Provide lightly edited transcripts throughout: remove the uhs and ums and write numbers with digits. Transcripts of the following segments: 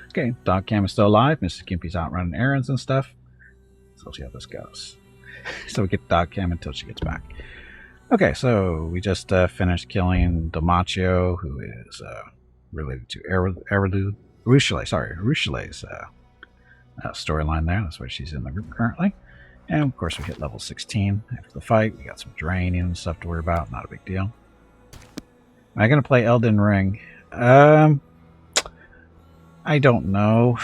Okay, Dog Cam is still alive. Mrs. Gimpy's out running errands and stuff. So we'll see how this goes. So we get Dog Cam until she gets back. Okay, so we just finished killing Damaccio, who is related to Ruchelet's storyline there. That's why she's in the group currently. And of course we hit level 16 after the fight. We got some draining and stuff to worry about. Not a big deal. Am I going to play Elden Ring? I don't know.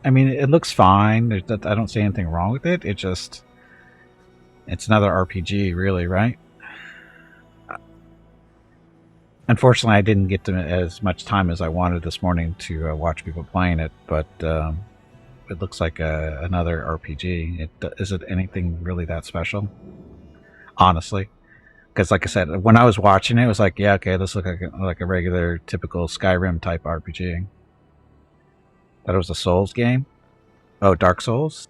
I mean, it looks fine. I don't see anything wrong with it. It's another RPG, really, right? Unfortunately, I didn't get to as much time as I wanted this morning to watch people playing it, but it looks like another RPG. Is it anything really that special? Honestly. Because, like I said, when I was watching it, it was like, yeah, okay, this looks like a regular, typical Skyrim type RPG. Thought it was a Souls game. Oh, Dark Souls.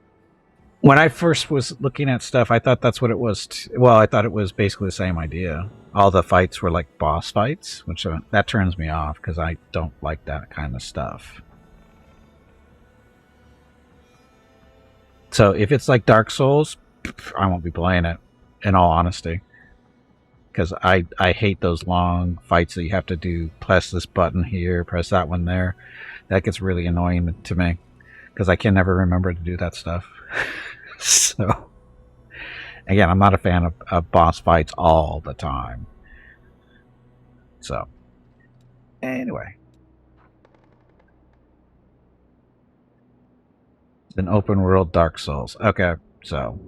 When I first was looking at stuff, I thought that's what it was. Well, I thought it was basically the same idea. All the fights were like boss fights, which that turns me off because I don't like that kind of stuff. So if it's like Dark Souls, I won't be playing it. In all honesty. Because I hate those long fights that you have to do. Press this button here, press that one there. That gets really annoying to me. Because I can never remember to do that stuff. So, again, I'm not a fan of boss fights all the time. So, anyway. An open world Dark Souls. Okay, so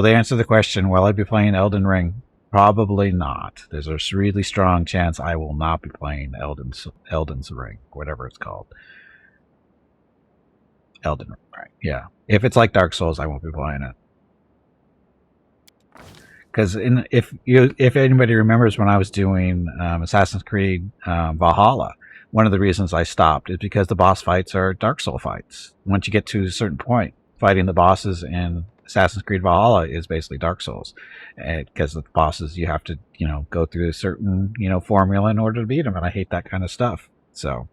they answer the question, will I be playing Elden Ring? Probably not. There's a really strong chance I will not be playing Elden's Ring, whatever it's called. Elden Ring, right? Yeah. If it's like Dark Souls, I won't be playing it. Because if anybody remembers when I was doing Assassin's Creed Valhalla, one of the reasons I stopped is because the boss fights are Dark Soul fights. Once you get to a certain point, fighting the bosses in Assassin's Creed Valhalla is basically Dark Souls, because the bosses you have to go through a certain formula in order to beat them, and I hate that kind of stuff. So,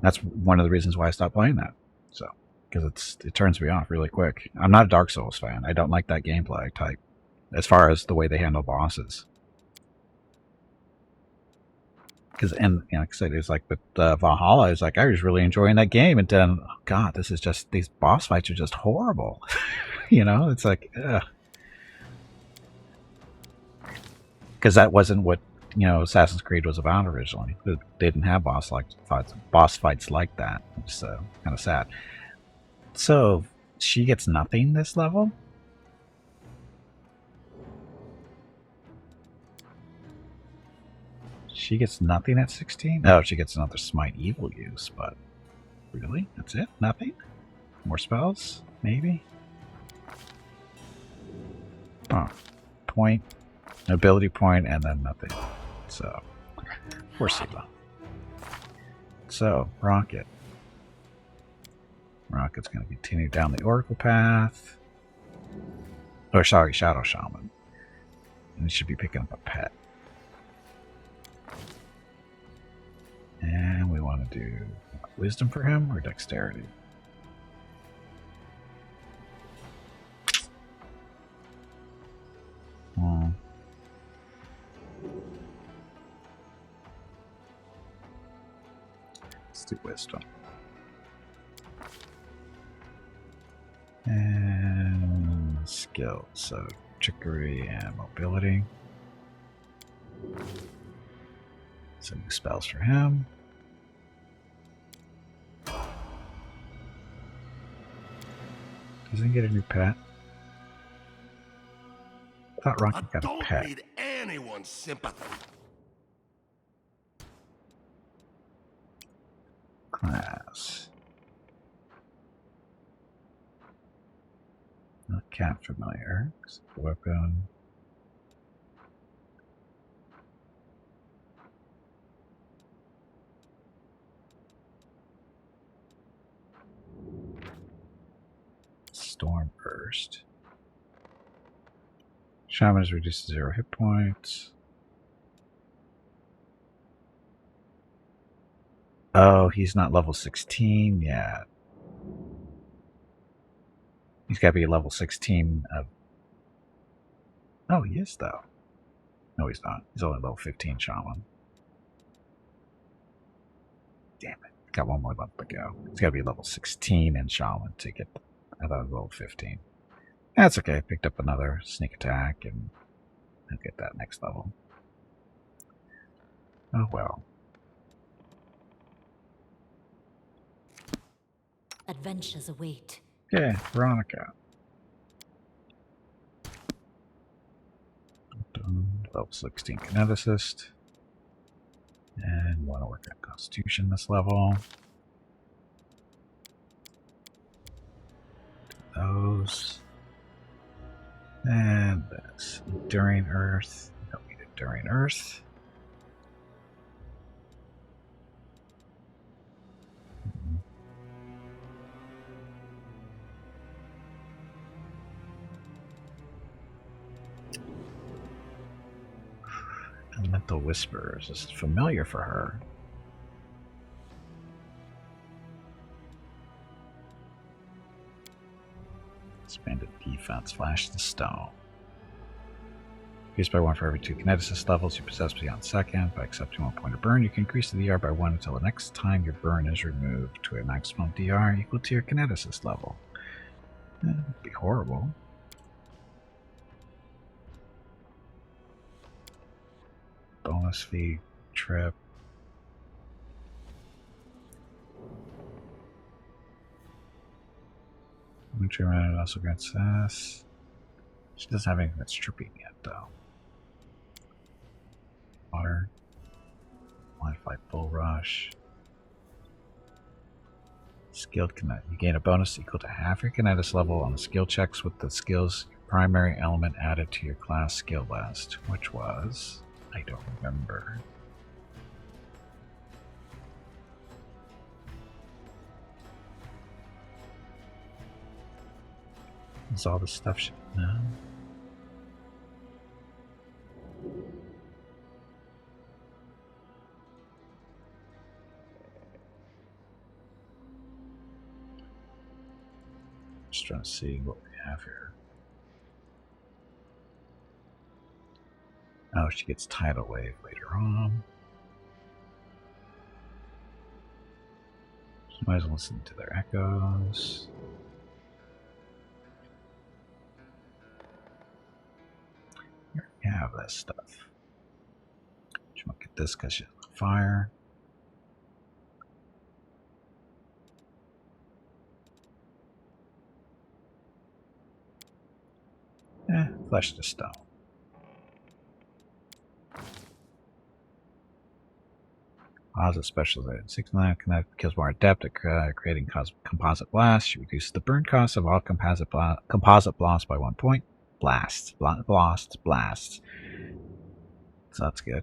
that's one of the reasons why I stopped playing that. So, because it turns me off really quick. I'm not a Dark Souls fan. I don't like that gameplay type, as far as the way they handle bosses. Because like I said, it's like with Valhalla, it's like I was really enjoying that game, and then God, these boss fights are just horrible. It's like, because that wasn't what Assassin's Creed was about originally. They didn't have boss fights like that. It's kind of sad. So she gets nothing this level. She gets nothing at 16? No, she gets another Smite Evil use, but really? That's it? Nothing? More spells? Maybe? Oh. Point, ability point, and then nothing. So, poor Siva. So, Rocket. Rocket's going to continue down the Oracle path. Oh, sorry, Shadow Shaman. And he should be picking up a pet. And we want to do Wisdom for him or Dexterity? Let's do Wisdom. And skills, so Trickery and Mobility. Some new spells for him. Doesn't he get a new pet? I thought Rocket got a pet. Don't need anyone's sympathy. Class. Not cat familiar. Weapon. Storm Burst. Shaman is reduced to 0 hit points. Oh, he's not level 16 yet. He's got to be level 16 of... Oh, he is, though. No, he's not. He's only level 15 shaman. Damn it. Got one more level to go. He's got to be level 16 in shaman to get... I thought it was level 15. That's okay. Picked up another sneak attack and I'll get that next level. Oh, well. Adventures await. Yeah, Veronica. Level 16 kineticist. And want to work on Constitution this level. Do those. And this. Enduring Earth. Don't need Enduring Earth. Elemental Whispers. This is familiar for her. Expanded defense. Flash the stone. Increased by 1 for every 2 kineticist levels you possess beyond second. By accepting 1 point of burn, you can increase the DR by 1 until the next time your burn is removed to a maximum DR equal to your kineticist level. That'd be horrible. Bonus fee, trip. Winter Runner also grants S. She doesn't have anything that's tripping yet, though. Water. Modified Bull Rush. Skilled kinetic. You gain a bonus equal to half your kinetic level on the skill checks with the skill's primary element added to your class skill list, which was... I don't remember. Is all this stuff should know? Just trying to see what we have here. Oh, she gets Tidal Wave later on. So might as well listen to their echoes. Here we have this stuff. She won't get this because she's on fire. Flesh to stone. Composite specialization. 69 kills more adept at creating composite blasts. She reduces the burn cost of all composite blasts by 1 point. Blast. So that's good.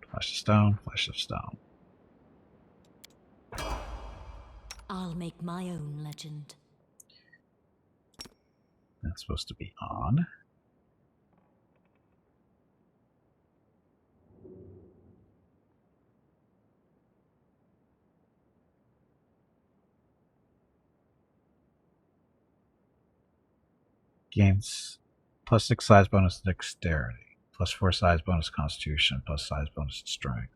Flesh of stone, flesh of stone. I'll make my own legend. That's supposed to be on. Gains plus 6 size bonus dexterity, plus 4 size bonus constitution, plus size bonus strength.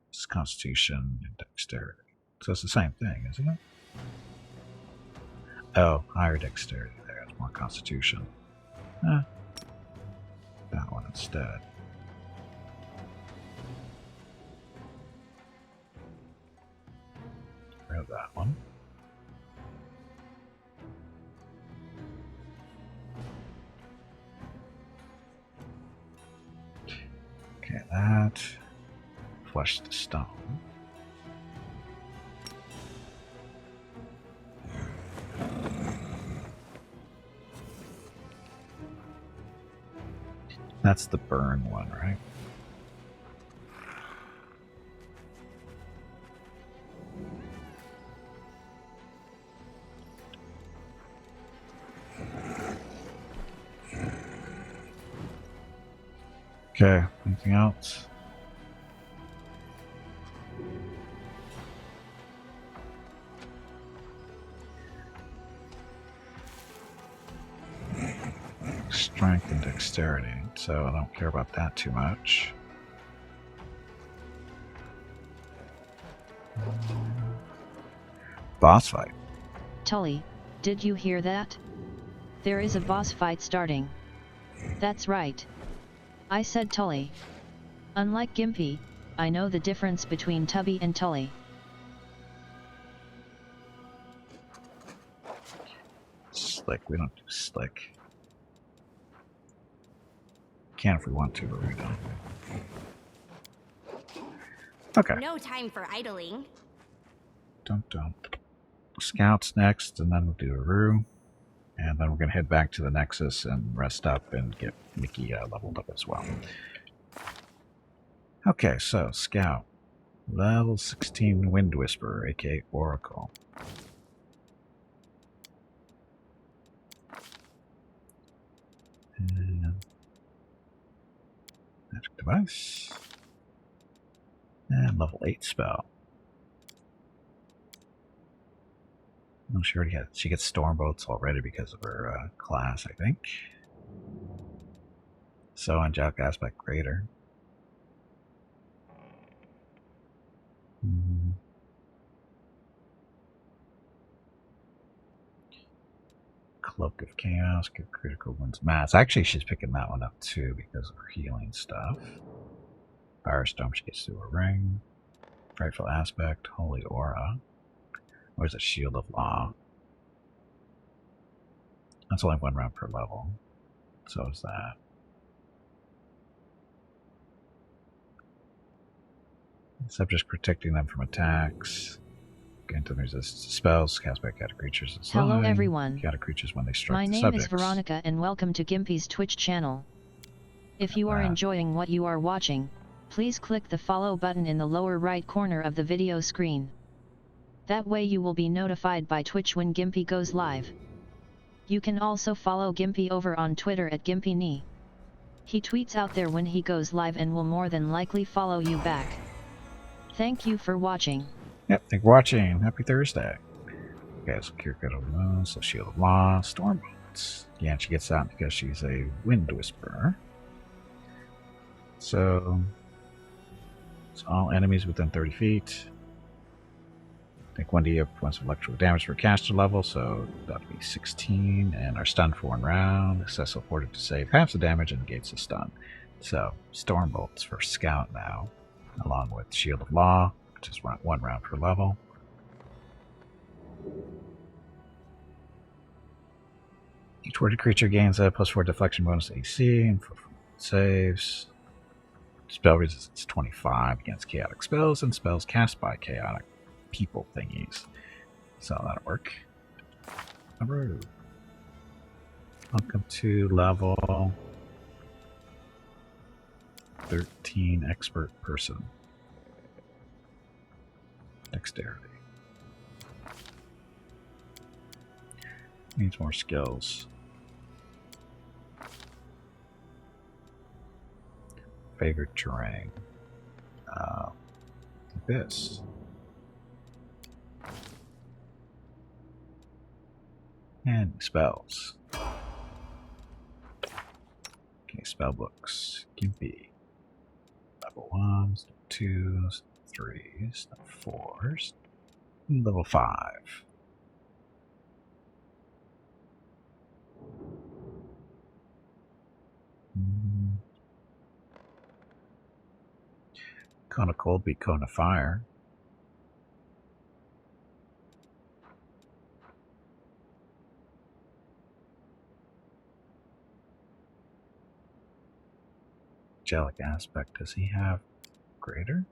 It's constitution and dexterity. So it's the same thing, isn't it? Oh, higher dexterity there. It's more constitution. That one instead. Grab that one. Okay, that. Flush the stone. That's the burn one, right? Okay, anything else? strength and dexterity, so I don't care about that too much. Boss fight. Tully, did you hear that? There is a boss fight starting. That's right. I said Tully. Unlike Gimpy, I know the difference between Tubby and Tully. Slick, we don't do slick. Can if we want to, but we don't. Okay. No time for idling. Don't. Scouts next, and then we'll do a Roo. And then we're going to head back to the Nexus and rest up and get Mickey leveled up as well. Okay, so Scout. Level 16 Wind Whisperer, aka Oracle. And magic device. And level 8 spell. Oh, she gets Stormbolts already because of her class, I think. So Angelic Aspect Greater. Cloak of Chaos, give critical wounds mass. Actually, she's picking that one up too because of her healing stuff. Firestorm, she gets through a ring. Frightful Aspect, Holy Aura. Or is it Shield of Law? That's only 1 round per level. So is that. Subjects protecting them from attacks. Gain to resist spells, cast by cat creatures and slime. Hello everyone. Cat creatures when they strike My the name subjects. is Veronica and welcome to Gimpy's Twitch channel. If you are enjoying what you are watching, please click the follow button in the lower right corner of the video screen. That way you will be notified by Twitch when Gimpy goes live. You can also follow Gimpy over on Twitter at GimpyKnee. He tweets out there when he goes live and will more than likely follow you back. Thank you for watching. Yep, thank you for watching. Happy Thursday. Okay, so Cure Critical Wounds, so Shield of Law, Stormbolts. Yeah, and she gets that because she's a Wind Whisperer. So all enemies within 30 feet. Take 1d points of electrical damage per caster level, so that'll be 16. And are stunned for 1 round. Success afforded to save half the damage and negates the stun. So Stormbolts for Scout now, along with Shield of Law, which is 1 round per level. Each worded creature gains a +4 deflection bonus to AC and for saves. Spell resistance 25 against chaotic spells and spells cast by chaotic people thingies. So that'll work. Welcome to level 13 expert person. Dexterity. Needs more skills. Favorite terrain. Like this. And spells. Okay, spell books. Gimpy. Level 1s, 2s, 3s, 4s, and level 5. Cone of Cold beat Cone of Fire. Angelic Aspect, does he have greater?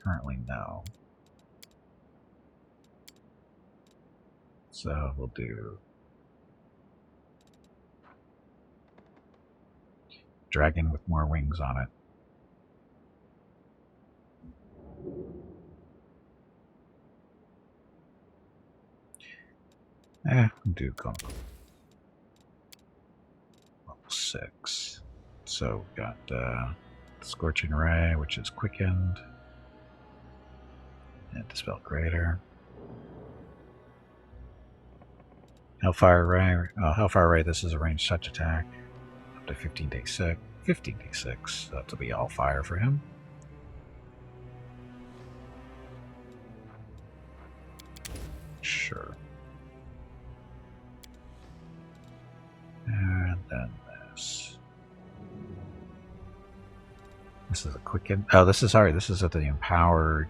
Currently, no. So we'll do Dragon with more wings on it. We'll do Cone. Level 6. So we've got Scorching Ray, which is quickened. And Dispel Greater. Hellfire Ray. Hellfire Ray, this is a ranged touch attack. Up to 15d6. 15d6. That'll be all fire for him. Sure. And then this. This is a quicken. Oh, this is sorry. This is at the empowered.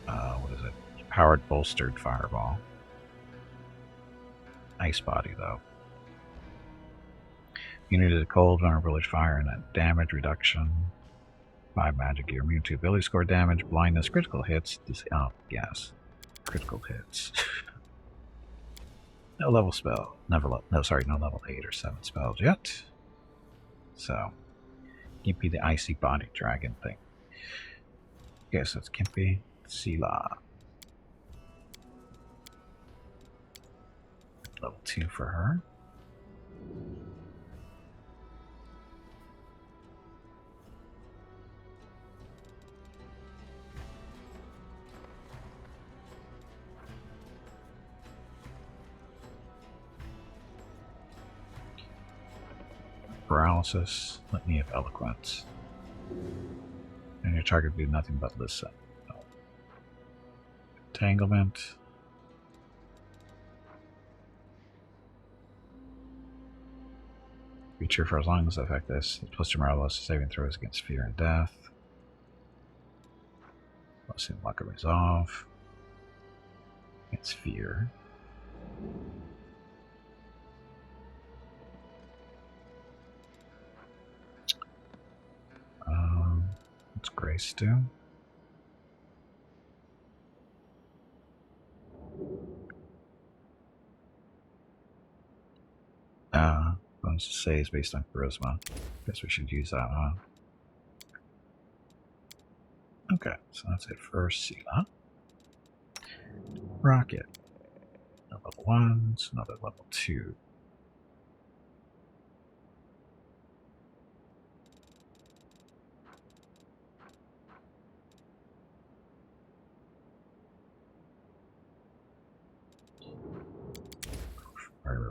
What is it? Empowered bolstered fireball. Ice body though. Immunity to cold, vulnerability to fire, and then damage reduction. 5 magic. You're immune to ability score damage, blindness, critical hits. Oh yes, critical hits. No level spell. No level 8 or 7 spells yet. So, Gimpy the icy body dragon thing. Okay, so it's Gimpy, Sela. Level 2 for her. Paralysis, Litany of Eloquence. And your target will do nothing but listen. No. Entanglement. Creature for as long as affect this. Plus 2 paralysis saving throws against fear and death. Plus in luck and resolve. Against fear. What's Grace do? Bonus to say is based on charisma. Guess we should use that, huh? Okay, so that's it for Sela. Rocket. Level 1, so another level 2.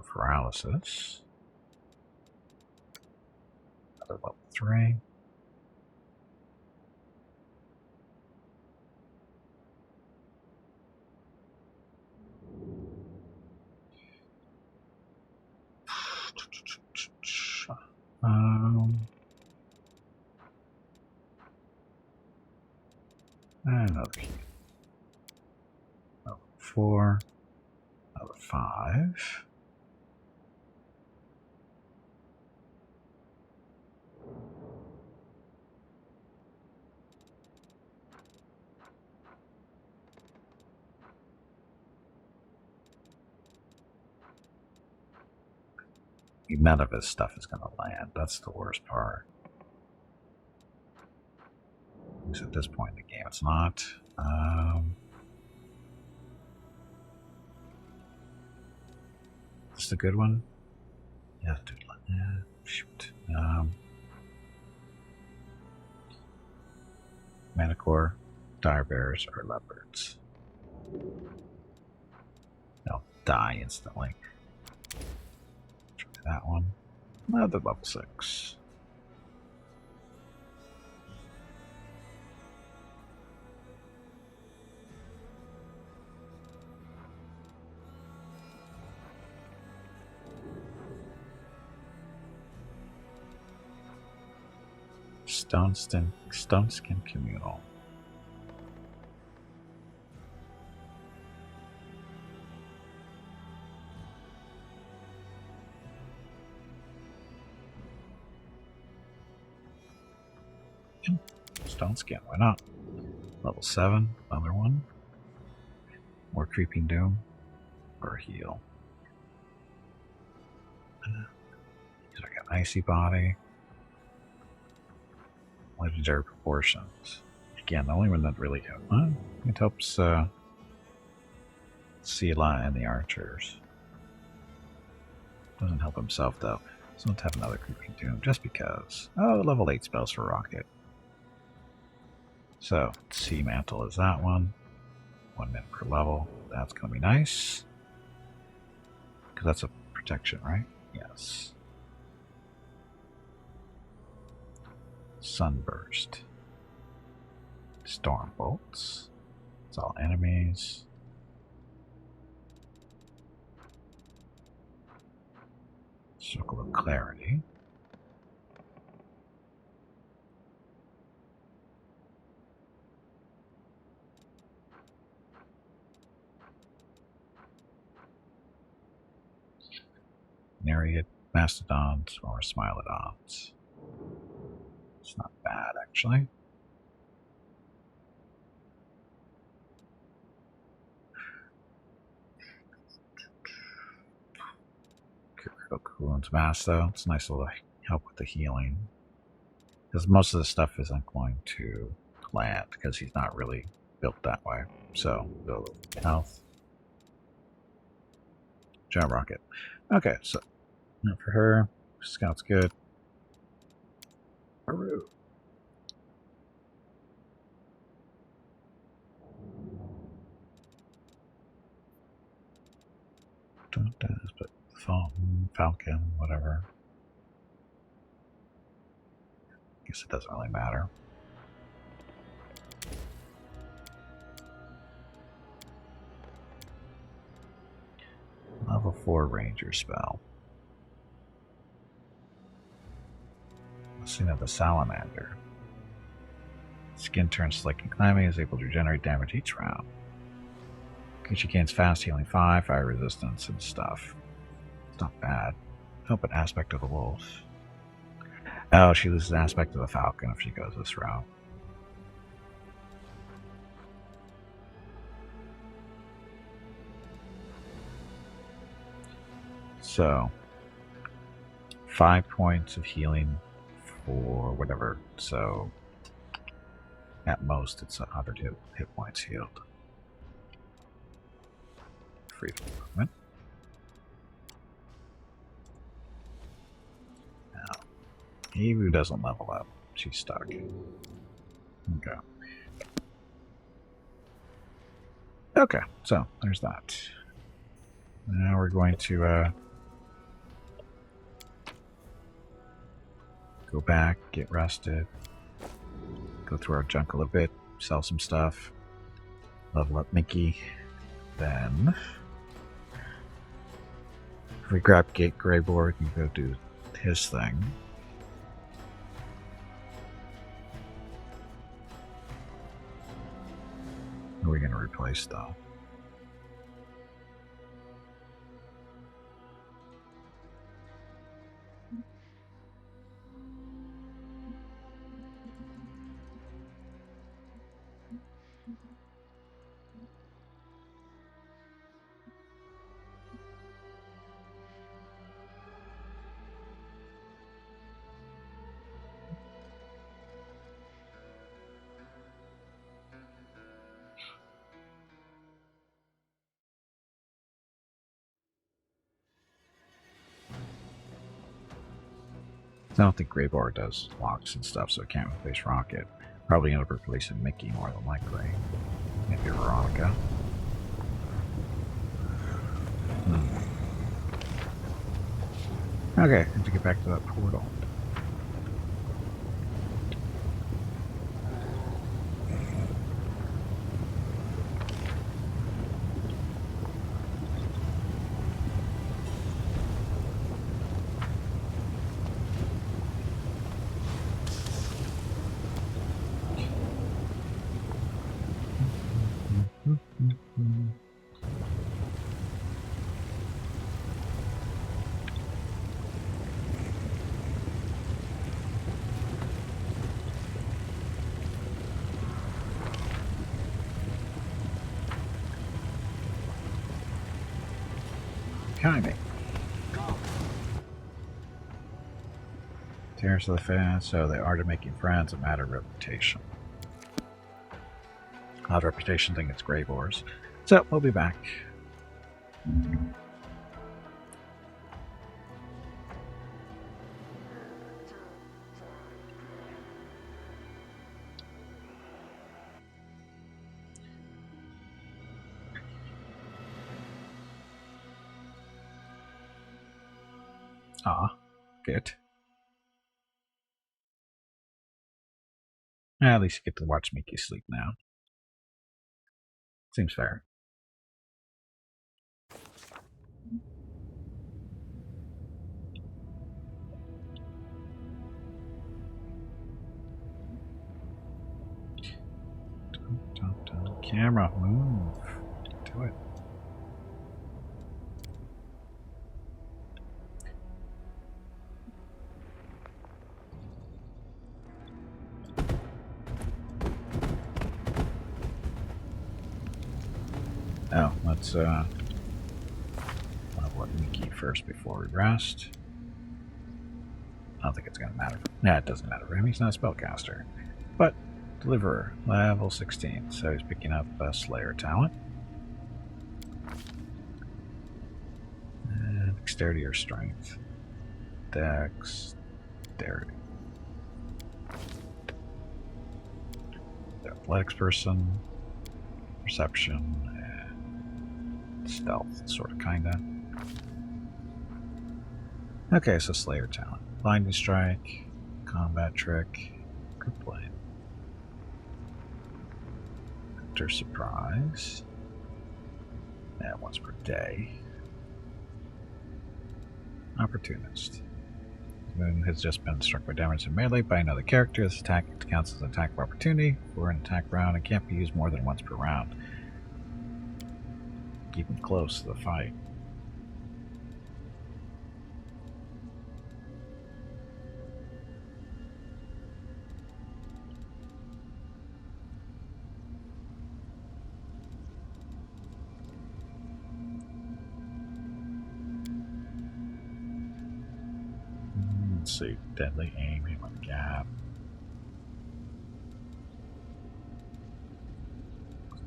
Paralysis. Another level 3. Another heal. Level 4. Level 5. None of his stuff is going to land. That's the worst part. At least at this point in the game, it's not. This is a good one. Yeah, shoot. Manicore, dire bears, or leopards. They'll die instantly. That one. Another level 6. Stone Skin Communal. Stone Skin, why not? Level 7, another one. More Creeping Doom, or heal. So I got Icy Body. Legendary Proportions. Again, the only one that really it helps Sela and the archers. Doesn't help himself though. So let's have another Creeping Doom just because. Oh, level 8 spells for Rocket. So, Sea Mantle is that one. 1 minute per level. That's going to be nice. because that's a protection, right? Yes. Sunburst. Storm bolts. It's all enemies. Circle of clarity. Myriad mastodons or smilodons. It's not bad, actually. Critical Coolant's mass, though. It's a nice little help with the healing. Because most of the stuff isn't going to land, because he's not really built that way. So, build health. Giant rocket. Okay, so not for her. Scout's good. Peru. But Falcon, whatever. Guess it doesn't really matter. Level 4 Ranger spell. Scene of the Salamander. Skin turns slick and clammy, is able to regenerate damage each round. Creature gains fast healing 5, fire resistance, and stuff. It's not bad. Oh, but aspect of the wolf. Oh, she loses aspect of the falcon if she goes this route. So, 5 points of healing for whatever. So, at most, it's 100 hit points healed. Freedom movement. Now, Evu doesn't level up. She's stuck. Okay. Okay, so there's that. Now we're going to go back, get rested, go through our junk a little bit, sell some stuff, level up Mickey, then if we grab Gate Greybor, we can go do his thing. Who are we going to replace though? I don't think Greybor does locks and stuff, so it can't replace Rocket. Probably end up replacing Mickey more than likely. Maybe Veronica. Okay, I have to get back to that portal. Timing. Tears of the fans, so the art of making friends, a matter of reputation. Odd reputation thing, it's Greybors. So, we'll be back. Ah, good. At least you get to watch Mickey sleep now. Seems fair. Dun. Camera, move. Do it. Oh, let's level up Mickey first before we rest. I don't think it's gonna matter. Nah, it doesn't matter for him. He's not a spellcaster. But Deliverer, level 16, so he's picking up Slayer talent. And Dexterity or Strength. Dexterity. The Athletics person, Perception, and Stealth, sort of, kinda. Okay, so Slayer talent. Blinding Strike, Combat Trick, good play. Hunter Surprise. Yeah, once per day. Opportunist. Moon has just been struck by damage in melee by another character. This attack counts as an attack of opportunity for an attack round and can't be used more than once per round. Keep him close to the fight. Let's see. Deadly aim, aim on gap.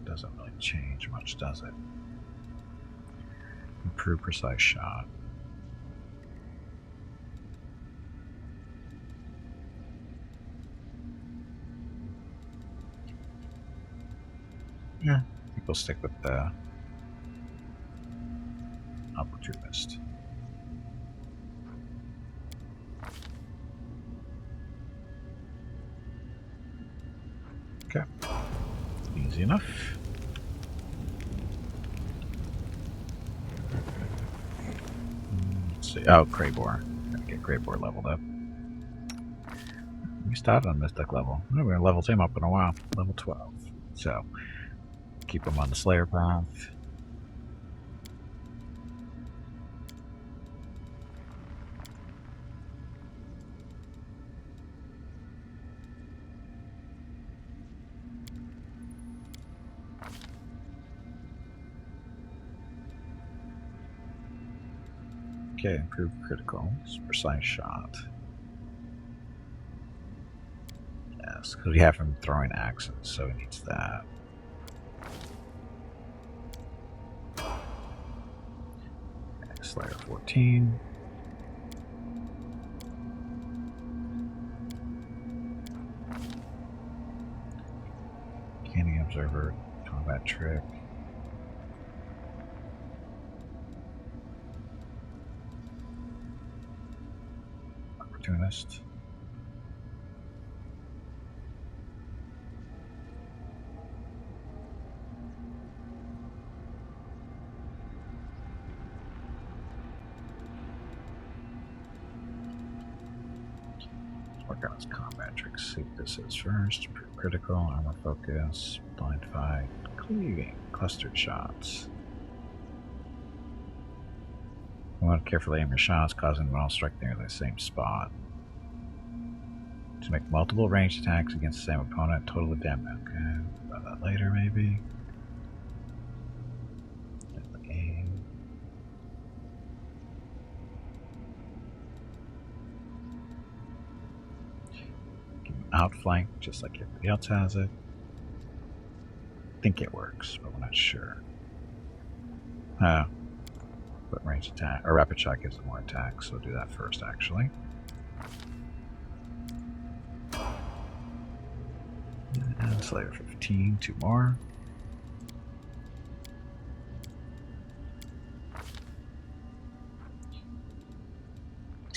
Doesn't really change much, does it? Improve precise shot. Yeah, I think we'll stick with the opportunist. Okay. Easy enough. Let's see. Oh, Kraybor. Gotta get Kraybor leveled up. We started on Mystic level. We haven't leveled him up in a while. Level 12. So, keep him on the Slayer path. Okay, improve critical. Precise shot. Yes, because we have him throwing axes, so he needs that. Okay, Slayer 14. Candy Observer, Combat Trick. Opportunist. Work on his combat tricks. See what this is first. Critical, armor focus, blind fight, cleaving, clustered shots. You want to carefully aim your shots, causing them all strike near the same spot. To make multiple ranged attacks against the same opponent, total of damage. Okay, about that later maybe. Aim. Outflank, just like everybody else has it. I think it works, but we're not sure. But range attack, or rapid shot gives it more attack, so we'll do that first actually. And Slayer 15, 2 more.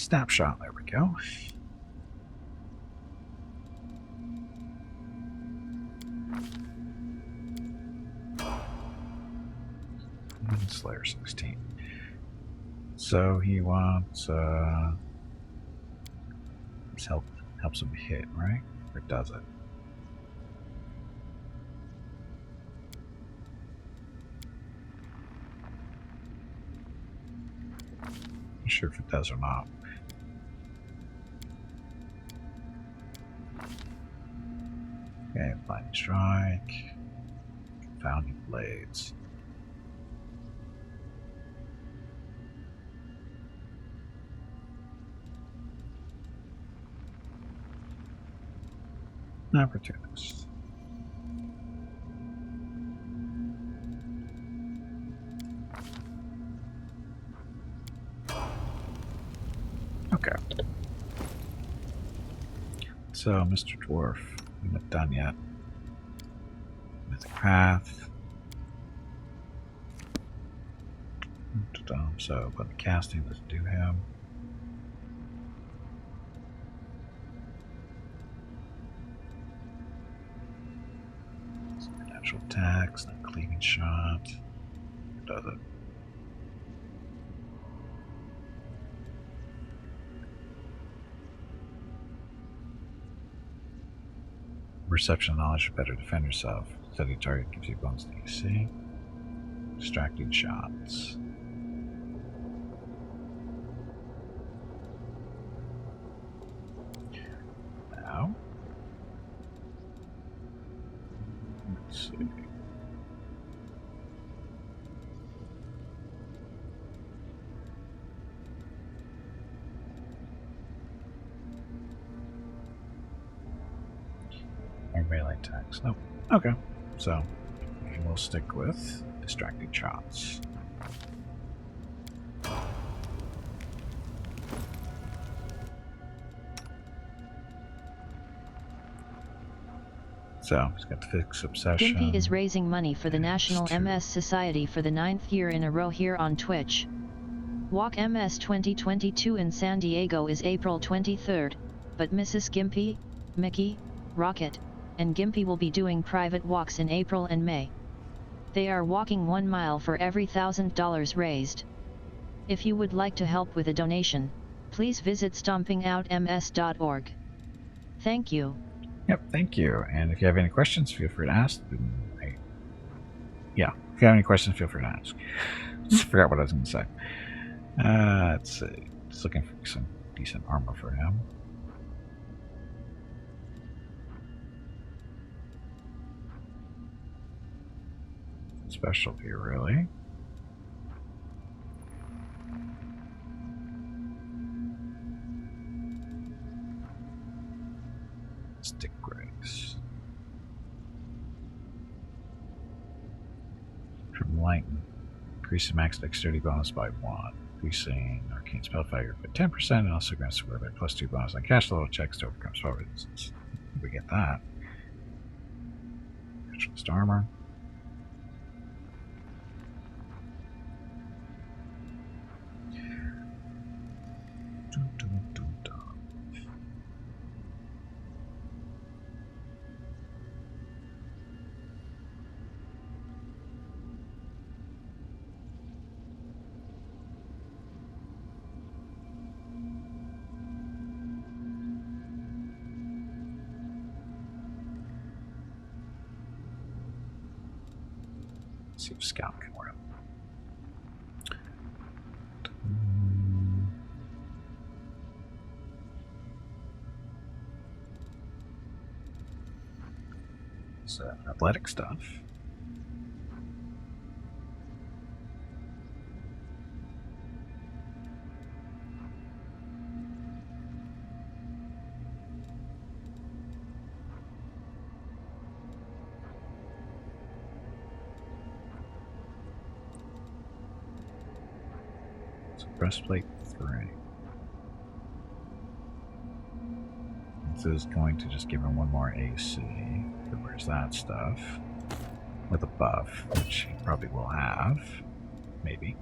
Snapshot, there we go. Slayer 16. So he wants this helps him hit, right? Or does it? Not sure if it does or not. Okay, Lightning Strike. Confounding Blades. Opportunist. Okay. So, Mr. Dwarf, we're not done yet. Mythic Path. So, but the casting doesn't do him. Natural attacks, not cleaving shot. Does it? Perception knowledge to better defend yourself. Steady target gives you bonus to AC. Distracting shots. Now, let's see. Or melee attacks. Nope. Okay. So, we'll stick with distracting shots. So, he's got the fixed obsession. Gimpy is raising money for the National MS Society for the 9th year in a row here on Twitch. Walk MS 2022 in San Diego is April 23rd, but Mrs. Gimpy, Mickey, Rocket, and Gimpy will be doing private walks in April and May. They are walking 1 mile for every $1,000 raised. If you would like to help with a donation, please visit stompingoutms.org. Thank you. Yep, thank you. And if you have any questions, feel free to ask. Yeah, if you have any questions, feel free to ask. Just forgot what I was going to say. Let's see. Just looking for some decent armor for him. Specialty, really. Stick Grace. From Lighten. Increase the max dexterity bonus by 1. Increasing arcane spellfire by 10% and also grants square by +2 bonus on cash level checks to overcome spell resistance. We get that. Specialist armor. See if Scout can wear it. So, athletic stuff. Breastplate 3. This is going to just give him 1 more AC. So where's that stuff? With a buff, which he probably will have. Maybe.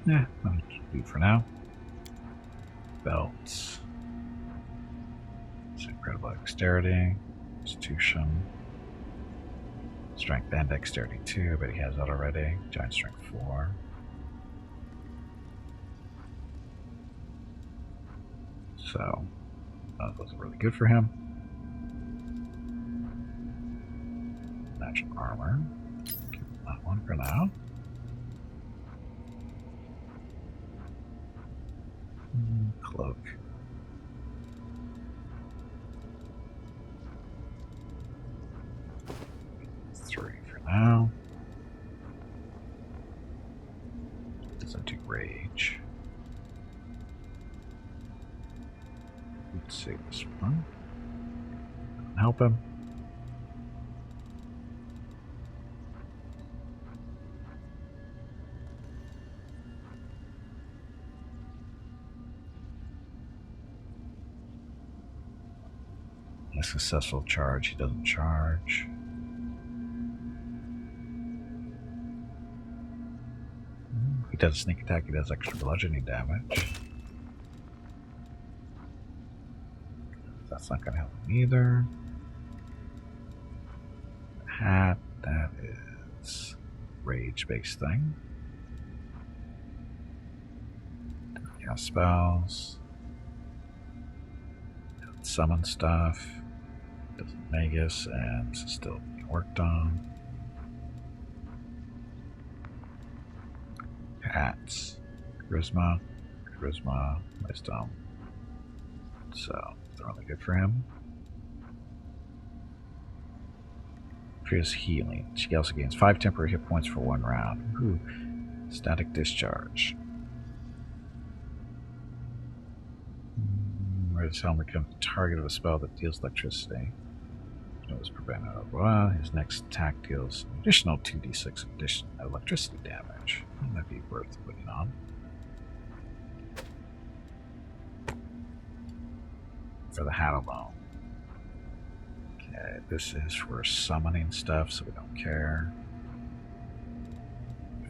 Yeah, that'll do for now. Belts. It's incredible dexterity. Constitution. Strength and dexterity 2, but he has that already. Giant strength 4. So, those are really good for him. Magic armor. Give him that one for now. Cloak. Three for now. Doesn't do rage. Let's see this one. Help him. A successful charge. He doesn't charge. He does a sneak attack. He does extra bludgeoning damage. That's not going to help him either. Hat, that is rage-based thing. Yeah, spells. Summon stuff. Does Magus, and this is still being worked on. Hats. Charisma. Charisma. Wisdom. So, they're really good for him. For his healing, she also gains 5 temporary hit points for 1 round. Ooh. Static discharge. Where his helmet becomes the target of a spell that deals electricity. It was prevented. Well, his next attack deals an additional 2d6 additional electricity damage. That'd be worth putting on. For the hat alone. Okay, this is for summoning stuff, so we don't care.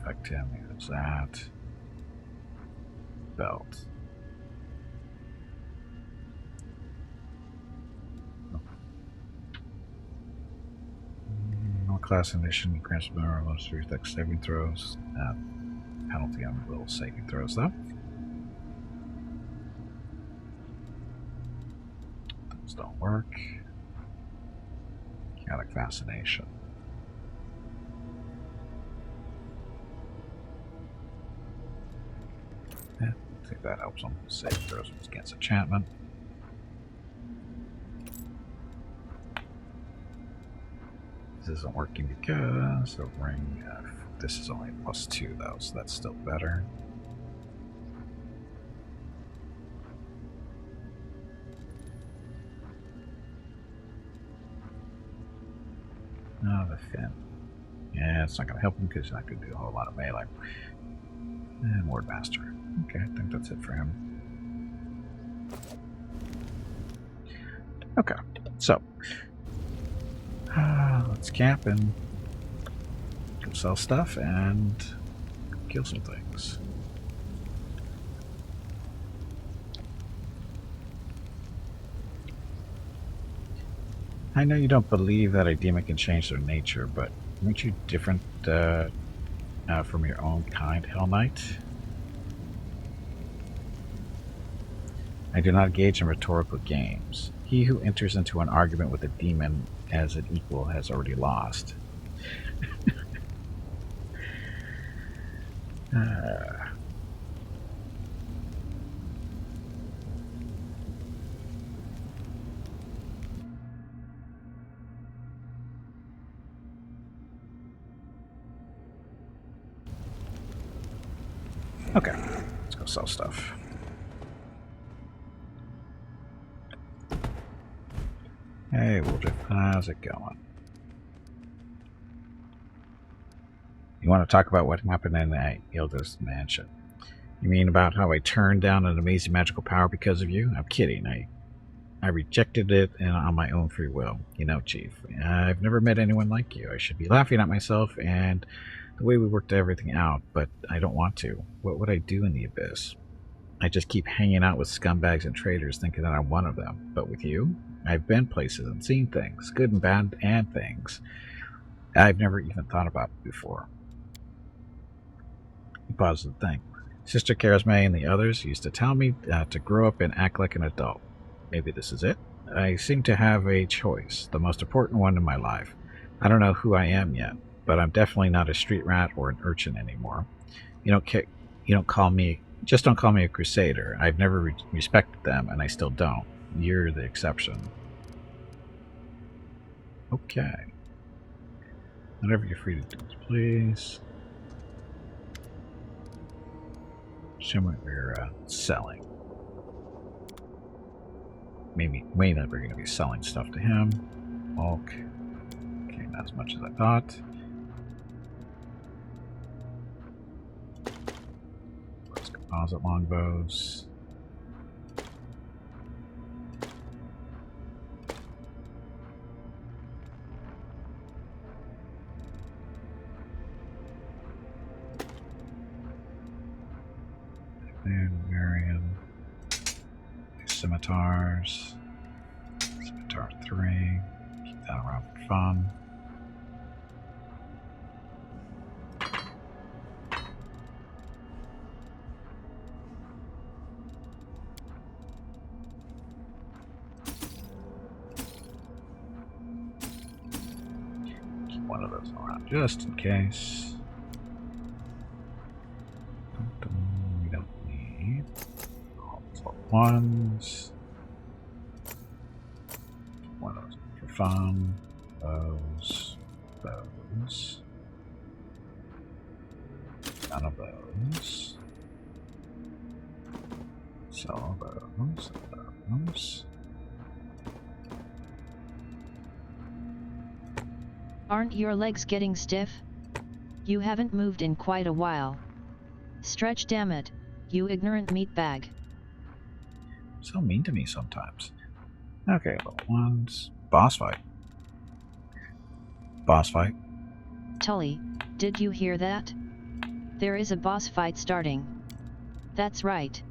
Affect him, use that. Belt. No class condition grants most reflex saving throws. Penalty on little saving throws, though. Those don't work. Chaotic fascination. Yeah, I think that helps him. Saving throws against enchantment. This isn't working because the ring. This is only +2 though, so that's still better. Oh, the fin. Yeah, it's not going to help him because he's not going to do a whole lot of melee. And Ward Master. Okay, I think that's it for him. Okay, so let's camp and go sell stuff and kill some things. I know you don't believe that a demon can change their nature, but aren't you different from your own kind, Hell Knight? I do not engage in rhetorical games. He who enters into an argument with a demon as an equal has already lost. Okay, let's go sell stuff. Hey, Woodruff, how's it going? You want to talk about what happened in Ilda's mansion? You mean about how I turned down an amazing magical power because of you? I'm kidding. I rejected it on my own free will. You know, Chief, I've never met anyone like you. I should be laughing at myself, and the way we worked everything out, but I don't want to. What would I do in the Abyss? I just keep hanging out with scumbags and traitors thinking that I'm one of them. But with you, I've been places and seen things, good and bad and things I've never even thought about before. He pauses to think. Sister Charisme and the others used to tell me to grow up and act like an adult. Maybe this is it. I seem to have a choice, the most important one in my life. I don't know who I am yet, but I'm definitely not a street rat or an urchin anymore. You don't call me. Just don't call me a crusader. I've never respected them, and I still don't. You're the exception. Okay. Whatever you're free to do, please. Show me what you're selling. Mainly we're going to be selling stuff to him. Bulk. Okay, not as much as I thought. Where's composite longbows? Varian. Scimitars. Scimitar 3. Keep that around for fun. Keep one of those around just in case. We don't need all ones. One of those for fun. Those. None of those. Sell those. Aren't your legs getting stiff? You haven't moved in quite a while. Stretch, damn it, you ignorant meatbag. So mean to me sometimes. Okay, level 1s. Boss fight. Boss fight. Tully, did you hear that? There is a boss fight starting. That's right.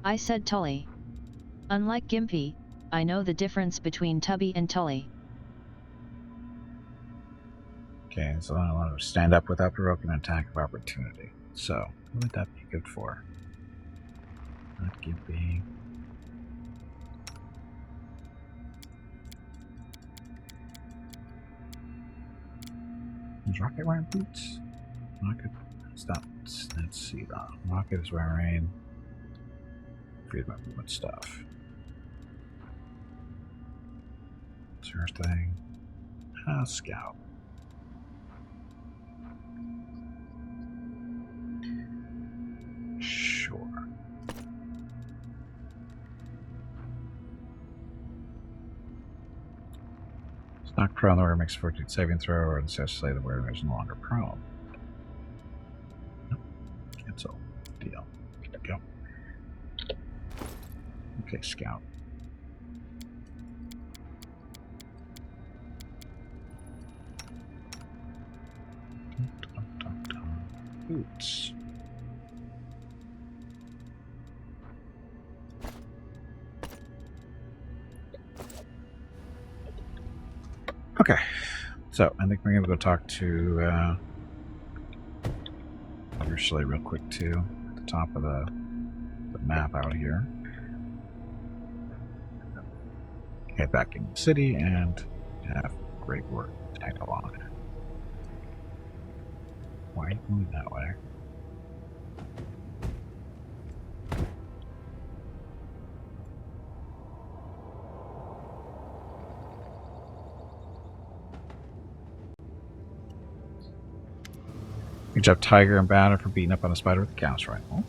I said Tully. Unlike Gimpy, I know the difference between Tubby and Tully. Okay, so I want to stand up without provoking an attack of opportunity. So, what would that be good for? Not Gimpy. Is Rocket wearing boots? Rocket. Stop. Let's see that. Rocket is wearing freedom of movement stuff. What's her thing? Scout. Sure. It's not prone, the wearer makes a fortitude saving throw, or necessarily the wearer is no longer prone. Cancel. Deal. Go. Okay, scout. Boots. Okay, so I think we're going to go talk to Ursula real quick too, at the top of the map out here. Head back in the city and have great work tag along. Why are you going that way? Good job, Tiger and Banner, for beating up on a spider with a counter rifle.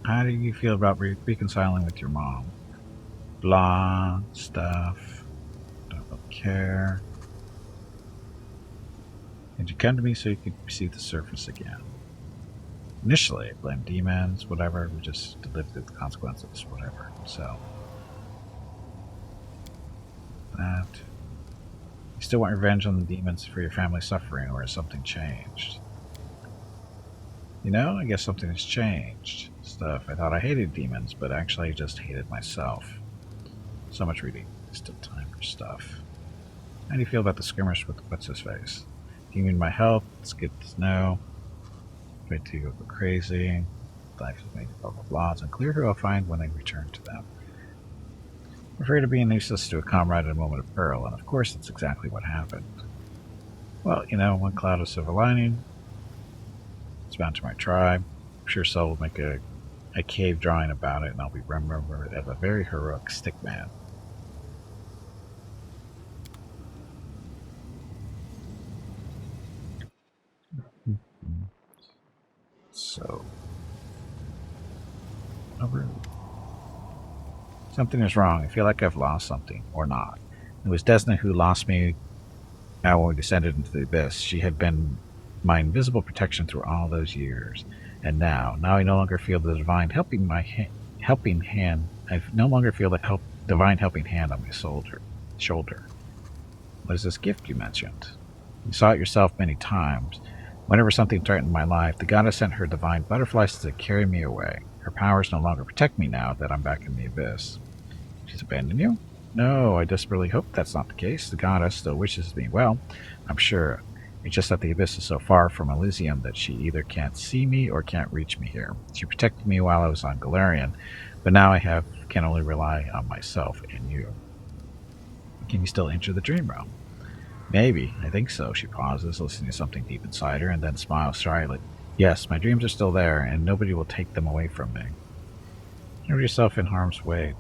How do you feel about reconciling with your mom? Blah, stuff. Don't really care. Did you come to me so you could see the surface again? Initially, I blamed demons, whatever. We just lived through the consequences, whatever. So, that. You still want revenge on the demons for your family's suffering, or has something changed? You know, I guess something has changed. Stuff. I thought I hated demons, but actually I just hated myself. So much reading. Distant time for stuff. How do you feel about the skirmish with what's-his-face? Do you need my help? It's good to know. Try to go crazy. Life is made of blah blah blahs, and clear who I'll find when I return to them. I'm afraid of being useless to a comrade in a moment of peril, and of course that's exactly what happened. Well, you know, one cloud of silver lining. It's bound to my tribe. I'm sure Sol will make a cave drawing about it, and I'll be remembered as a very heroic stickman. So, over. Something is wrong. I feel like I've lost something, or not. It was Desna who lost me when we descended into the abyss. She had been my invisible protection through all those years. And now I no longer feel the divine helping hand. I no longer feel the divine helping hand on my shoulder. What is this gift you mentioned? You saw it yourself many times. Whenever something threatened my life, the goddess sent her divine butterflies to carry me away. Her powers no longer protect me now that I'm back in the abyss. She's abandoned you? No, I desperately hope that's not the case. The goddess still wishes me well, I'm sure. It's just that the abyss is so far from Elysium that she either can't see me or can't reach me here. She protected me while I was on Galarian, but now I can only rely on myself and you. Can you still enter the dream realm? Maybe. I think so. She pauses, listening to something deep inside her, and then smiles shyly. Yes, my dreams are still there, and nobody will take them away from me. Put yourself in harm's way.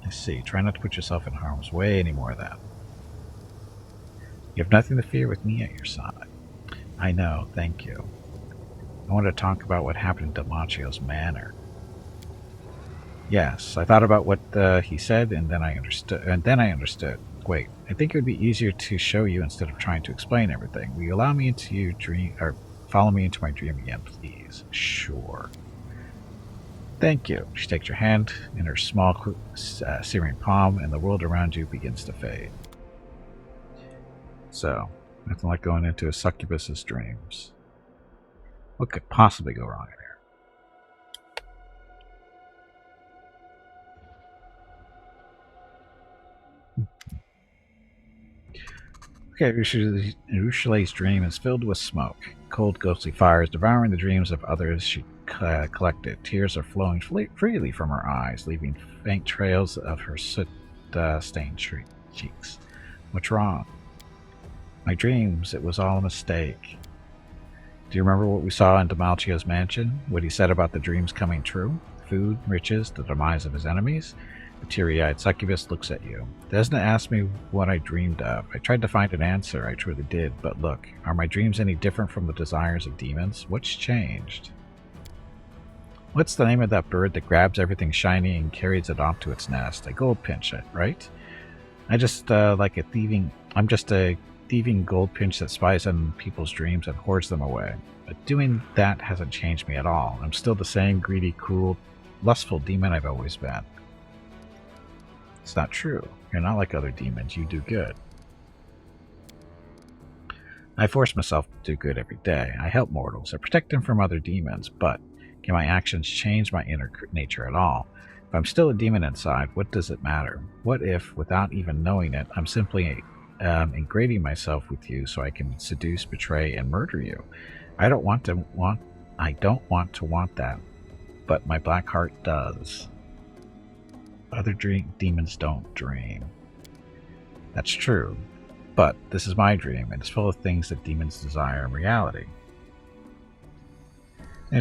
I see. Try not to put yourself in harm's way anymore, then. You have nothing to fear with me at your side. I know. Thank you. I want to talk about what happened in Damacio's manor. Yes, I thought about what he said, and then I understood. Wait, I think it would be easier to show you instead of trying to explain everything. Will you allow me into your dream, or follow me into my dream again, please? Sure. Thank you. She takes your hand in her small, searing palm, and the world around you begins to fade. So, nothing like going into a succubus's dreams. What could possibly go wrong here? Okay, Ursula's dream is filled with smoke. Cold, ghostly fires devouring the dreams of others she collected. Tears are flowing freely from her eyes, leaving faint trails of her soot-stained cheeks. What's wrong? My dreams, it was all a mistake. Do you remember what we saw in Damacio's mansion? What he said about the dreams coming true? Food, riches, the demise of his enemies? The teary-eyed succubus looks at you. Desna asked me what I dreamed of. I tried to find an answer, I truly did, but look, are my dreams any different from the desires of demons? What's changed? What's the name of that bird that grabs everything shiny and carries it off to its nest? A goldfinch, right? I'm just a thieving goldfinch that spies on people's dreams and hoards them away. But doing that hasn't changed me at all. I'm still the same greedy, cruel, lustful demon I've always been. It's not true. You're not like other demons. You do good. I force myself to do good every day. I help mortals. I protect them from other demons. But can my actions change my inner nature at all? If I'm still a demon inside, what does it matter? What if, without even knowing it, I'm simply ingratiating myself with you so I can seduce, betray, and murder you? I don't want to want that, but my black heart does. Other demons don't dream. That's true, but this is my dream, and it's full of things that demons desire in reality. You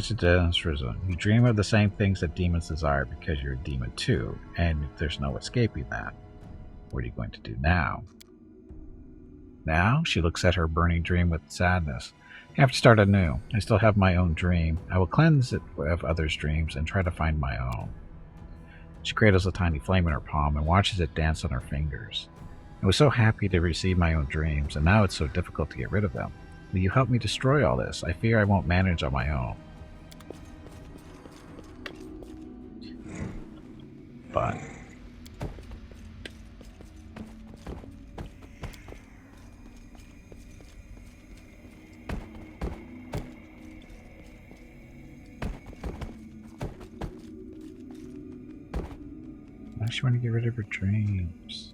dream of the same things that demons desire because you're a demon too, and there's no escaping that. What are you going to do now? Now? She looks at her burning dream with sadness. I have to start anew. I still have my own dream. I will cleanse it of others' dreams and try to find my own. She cradles a tiny flame in her palm and watches it dance on her fingers. I was so happy to receive my own dreams, and now it's so difficult to get rid of them. Will you help me destroy all this? I fear I won't manage on my own. But Why does she want to get rid of her dreams?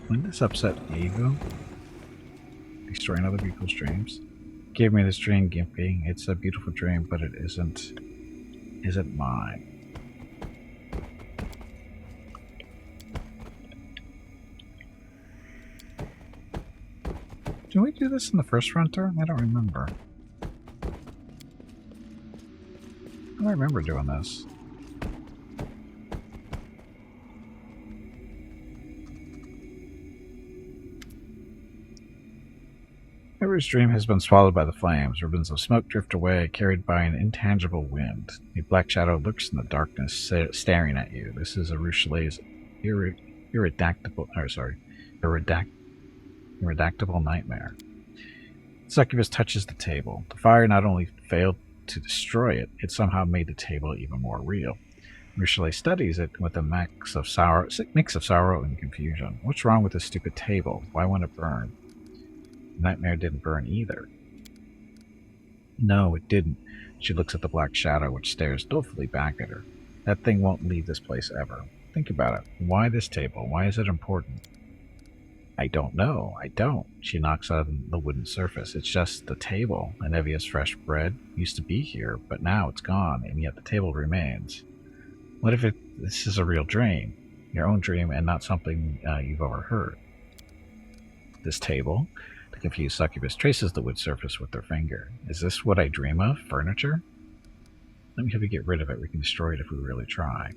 Wouldn't this upset Ego? Destroying other people's dreams? Give me this dream, Gimpy. It's a beautiful dream, but it isn't mine. Did we do this in the first run through? I don't remember. I don't remember doing this. Every dream has been swallowed by the flames. Ribbons of smoke drift away, carried by an intangible wind. A black shadow lurks in the darkness, staring at you. This is Alushinyrra's irredactable nightmare. Succubus touches the table. The fire not only failed to destroy it, it somehow made the table even more real. Alushinyrra studies it with a mix of sorrow and confusion. What's wrong with this stupid table? Why won't it burn? The nightmare didn't burn either. No, it didn't. She looks at the black shadow, which stares dolefully back at her. That thing won't leave this place ever. Think about it. Why this table? Why is it important? I don't know. I don't. She knocks on the wooden surface. It's just the table. Anevia's fresh bread used to be here, but now it's gone, and yet the table remains. What if this is a real dream? Your own dream and not something you've overheard. This table? The confused succubus traces the wood surface with her finger. Is this what I dream of? Furniture? Let me help you get rid of it. We can destroy it if we really try.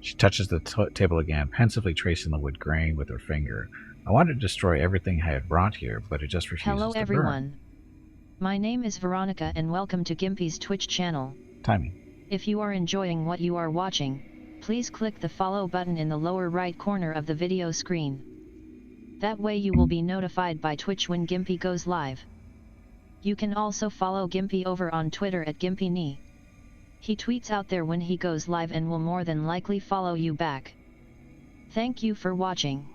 She touches the table again, pensively tracing the wood grain with her finger. I wanted to destroy everything I had brought here, but it just refuses Hello to everyone. burn. My name is Veronica and welcome to Gimpy's Twitch channel. Timing. If you are enjoying what you are watching, please click the follow button in the lower right corner of the video screen. That way you will be notified by Twitch when Gimpy goes live. You can also follow Gimpy over on Twitter at GimpyKnee. He tweets out there when he goes live and will more than likely follow you back. Thank you for watching.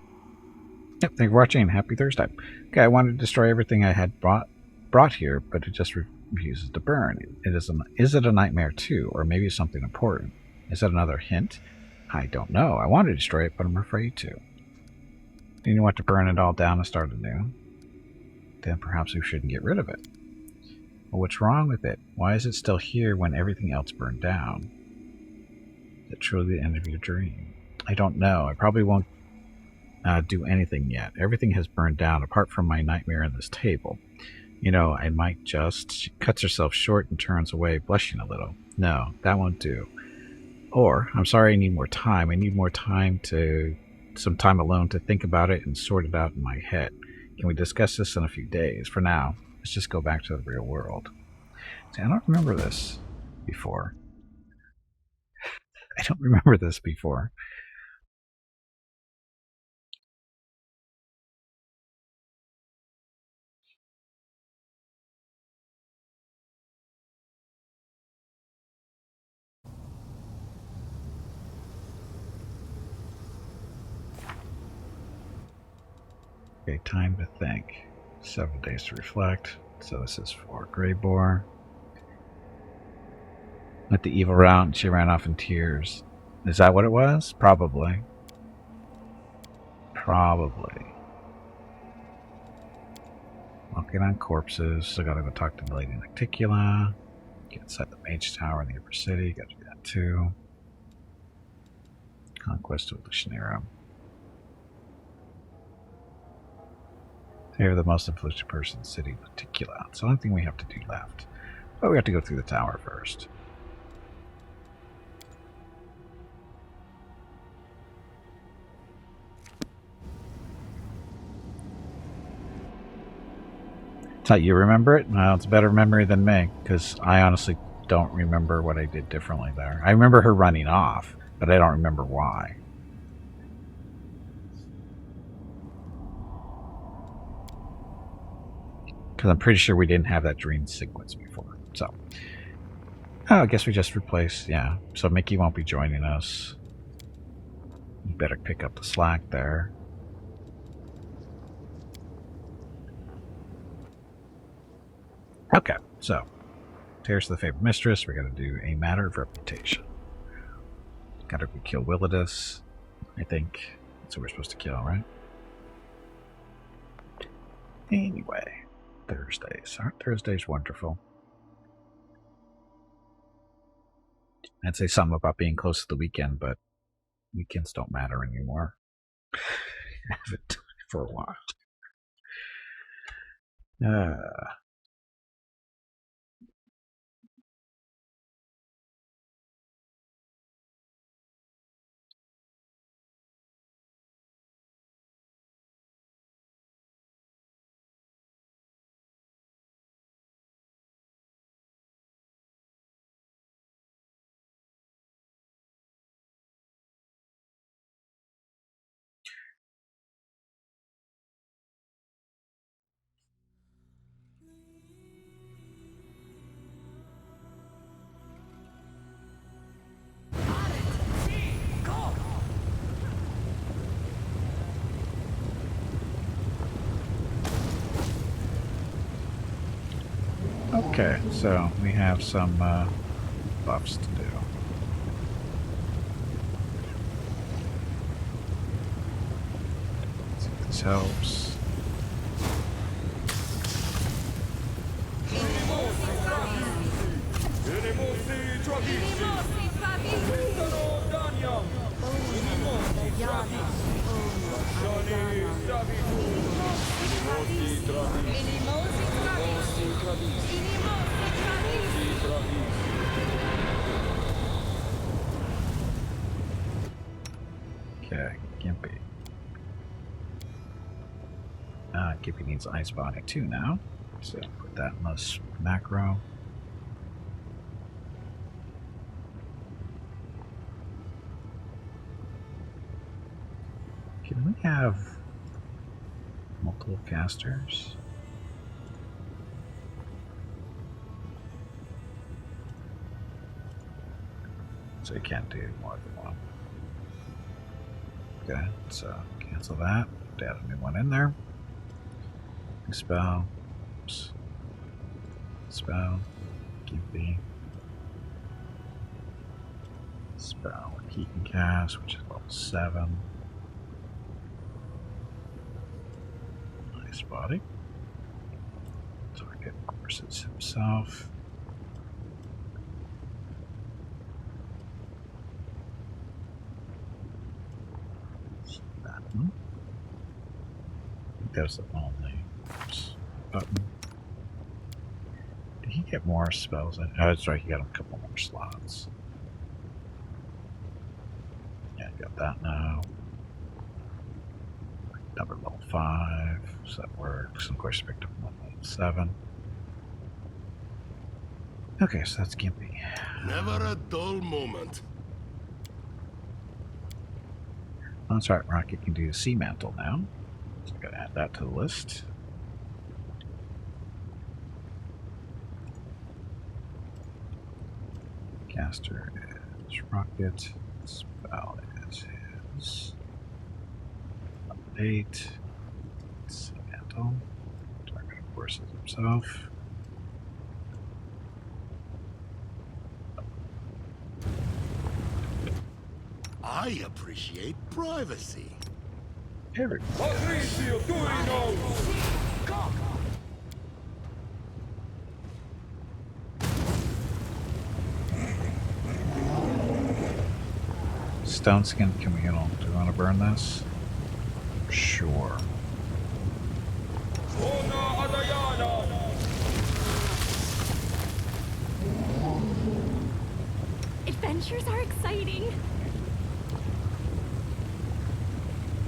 Yep, thank you for watching. Happy Thursday. Okay, I wanted to destroy everything I had brought here, but it just refuses to burn. Is it a nightmare too, or maybe something important? Is that another hint? I don't know. I want to destroy it, but I'm afraid to. Do you want to burn it all down and start anew? Then perhaps we shouldn't get rid of it. Well, what's wrong with it? Why is it still here when everything else burned down? Is it truly the end of your dream? I don't know. I probably won't do anything yet. Everything has burned down apart from my nightmare and this table. You know, I might just... She cuts herself short and turns away, blushing a little. No, that won't do. Or, I'm sorry, I need more time. I need more time some time alone to think about it and sort it out in my head. Can we discuss this in a few days? For now, let's just go back to the real world. See, I don't remember this before. I don't remember this before. Okay, time to think. 7 days to reflect. So this is for Greybore. Let the evil rout, she ran off in tears. Is that what it was? Probably. Probably. Walking on corpses. So gotta go talk to the Lady Nocticula. Get inside the Mage Tower in the Upper City. Gotta do that too. Conquest of Alushinyrra. Favor the most influential person in the city, Nocticula. It's the only thing we have to do left. But we have to go through the tower first. It's how you remember it? Well, it's a better memory than me, because I honestly don't remember what I did differently there. I remember her running off, but I don't remember why. Because I'm pretty sure we didn't have that dream sequence before. So, I guess we just replace, yeah. So Mickey won't be joining us. better pick up the slack there. Okay, so Tears to the Favorite Mistress. We're going to do a matter of reputation. Gotta kill Willidus, I think. That's what we're supposed to kill, right? Anyway, Thursdays. Aren't Thursdays wonderful? I'd say something about being close to the weekend, but weekends don't matter anymore. Haven't for a while. Okay, so we have some buffs to do. Let's see if this helps. Okay, Gimpy. Gimpy needs Ice Body too now. So put that in this macro. Can we have multiple casters? So you can't do more than one. Okay, so cancel that. Add a new one in there. Spell. Oops. Spell. Gimpy. Spell he can cast, which is level 7. Nice body. Target versus himself. That one. I think that's the only button. Did he get more spells? Oh, that's right, he got a couple more slots. Yeah, got that now. Number level 5, so that works. Of course, picked up one level 7. Okay, so that's Gimpy. Never a dull moment. Oh, that's right, Rocket can do Sea Mantle now. So I gotta add that to the list. Caster is Rocket. Spell is his. 8. Sea Mantle. Target, of course, is himself. I appreciate privacy. Eric. Stone Skin Communal. Do you want to burn this? Sure. Adventures are exciting.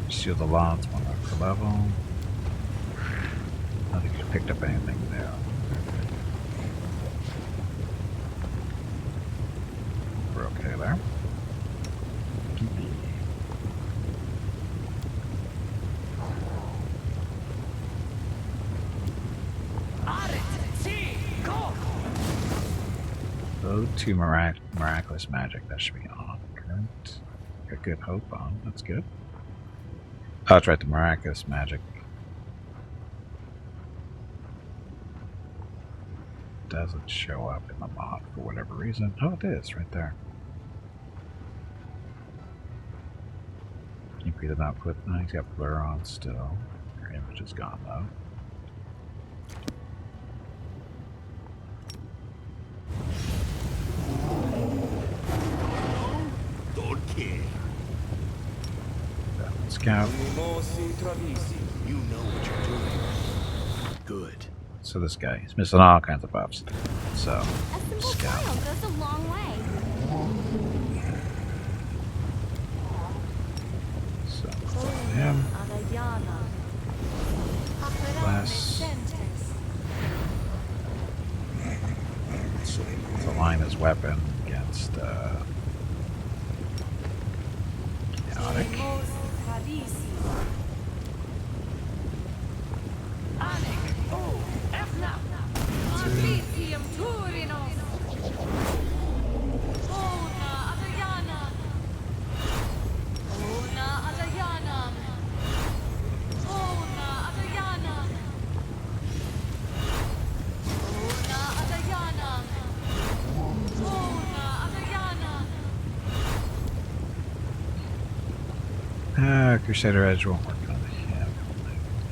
Seal the Lod's 1 up per level. I don't think you picked up anything there. We're okay there. Ode to Miraculous Magic, that should be on, correct? A good hope on. That's good. Oh, that's right. The miraculous magic doesn't show up in the mod for whatever reason. Oh, it is right there. Can you read the output? No, he's got blur on still. Your image is gone though. Don't care. Scout. You know what you're doing. Good. So this guy, he's missing all kinds of buffs. So, A simple Scout. smile goes a long way. So, him. Less. So, let's align his weapon against chaotic. Crusader Edge won't work on him.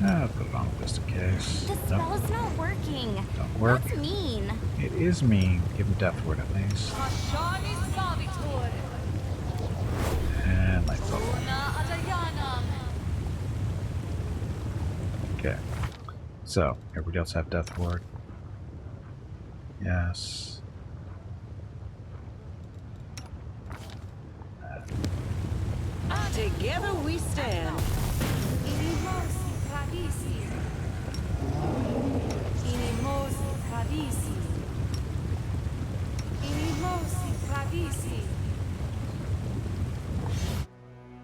I'll put it on just in case. The spell's not working. Don't work. That's mean. It is mean. Give him Death Ward at least. And like okay. So, everybody else have Death Ward? Yes. Together we stand.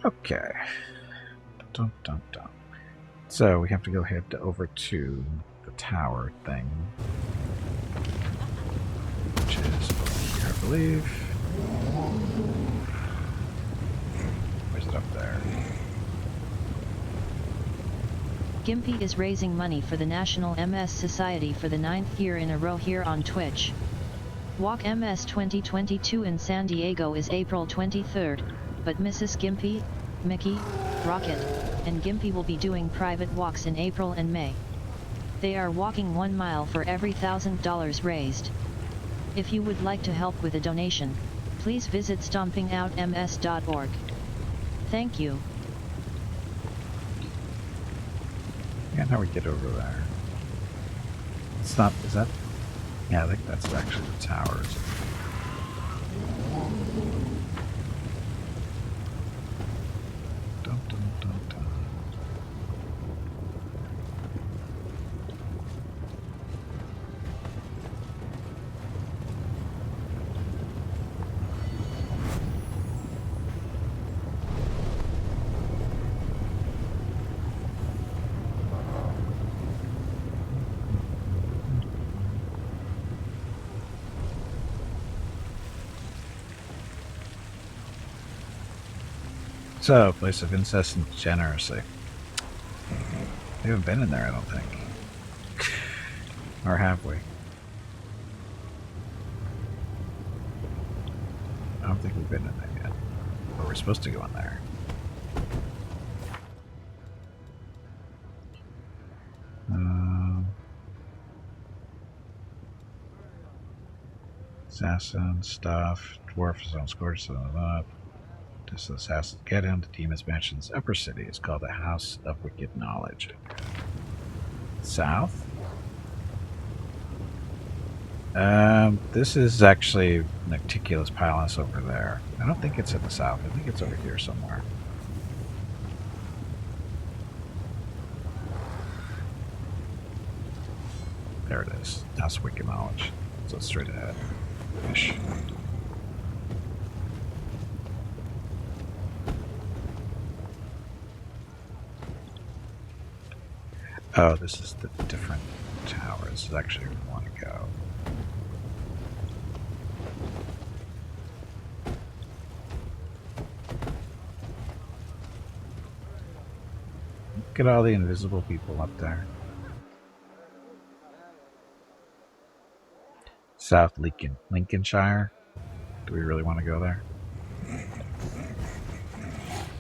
Okay. Dun, dun, dun. So we have to go head over to the tower thing, which is over here, I believe. Where's it up there? Gimpy is raising money for the National MS Society for the 9th year in a row here on Twitch. Walk MS 2022 in San Diego is April 23rd, but Mrs. Gimpy, Mickey, Rocket, and Gimpy will be doing private walks in April and May. They are walking 1 mile for every $1,000 raised. If you would like to help with a donation, please visit stompingoutms.org. Thank you. And how we get over there? It's not, is that? Yeah, I think that's actually the towers. Dun, dun, dun, dun. So, place of incest and degeneracy. We haven't been in there, I don't think. Or have we? I don't think we've been in there yet. But we're supposed to go in there. Assassin stuff. Dwarf is on scourge, so up. This assassin get him. The Demon's Mansion's upper city is called the House of Wicked Knowledge. South? This is actually Nocticulus Palace over there. I don't think it's in the south. I think it's over here somewhere. There it is. House of Wicked Knowledge. So it's straight ahead. Ish. Oh, this is the different tower. This is actually where we want to go. Look at all the invisible people up there. South Lincolnshire. Do we really want to go there?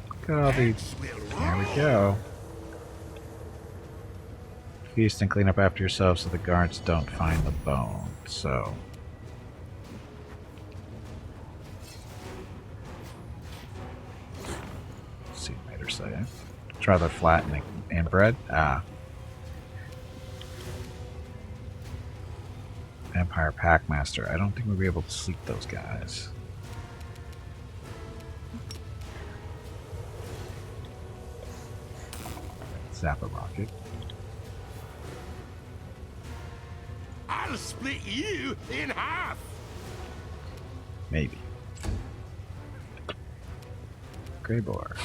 Look at all the... There we go. Feast and clean up after yourself so the guards don't find the bone. So... let's see what made her say it. Try the flattening and bread. Ah. Vampire Packmaster. I don't think we'll be able to sleep those guys. Zappa rocket. I'll split you in half. Maybe. Grey boar.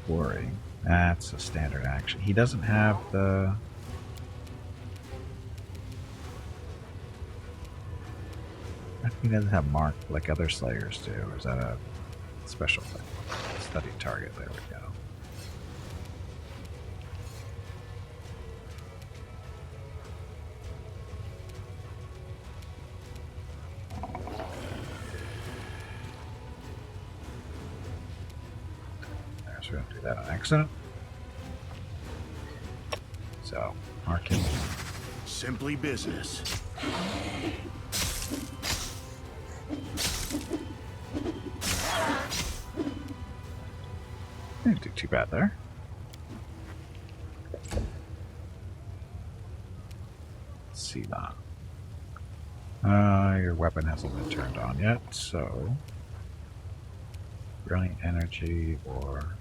Worry. That's a standard action. He doesn't have the... I think he doesn't have mark like other slayers do. Or is that a special thing? Study target. There we go. We're going to do that on accident. So, mark him. Simply business. Didn't do too bad there. Let's see that. Your weapon hasn't been turned on yet, so... Brilliant energy or...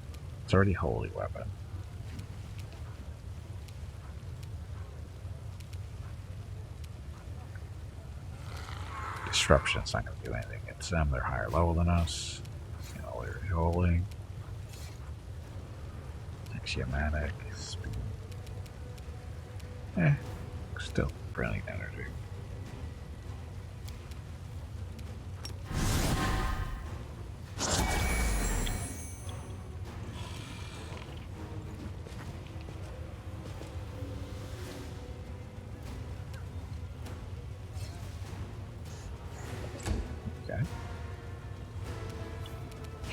It's already holy weapon. Disruption's not going to do anything. It's them. They're higher level than us. You know, they're holy. Axiomatic. Speed. Still brilliant energy.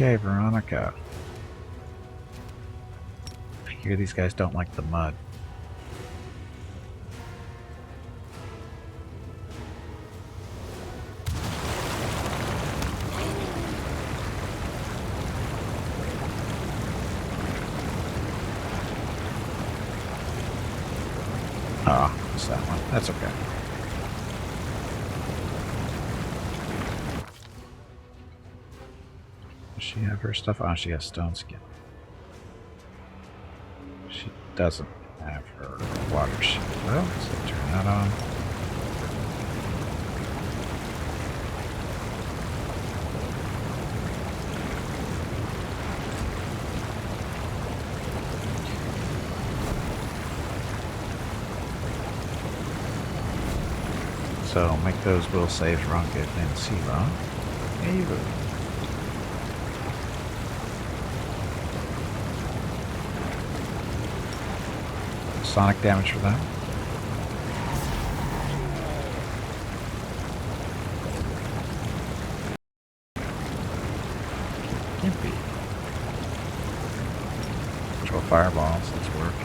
Okay, Veronica. I hear these guys don't like the mud. Ah, it's that one. That's okay. Does she have her stuff? Oh, she has stone skin. She doesn't have her water shield. Well, so turn that on. So make those will saves, Rocket and Siva. Eva. Sonic damage for them. Gimpy. Control fireballs, let's work.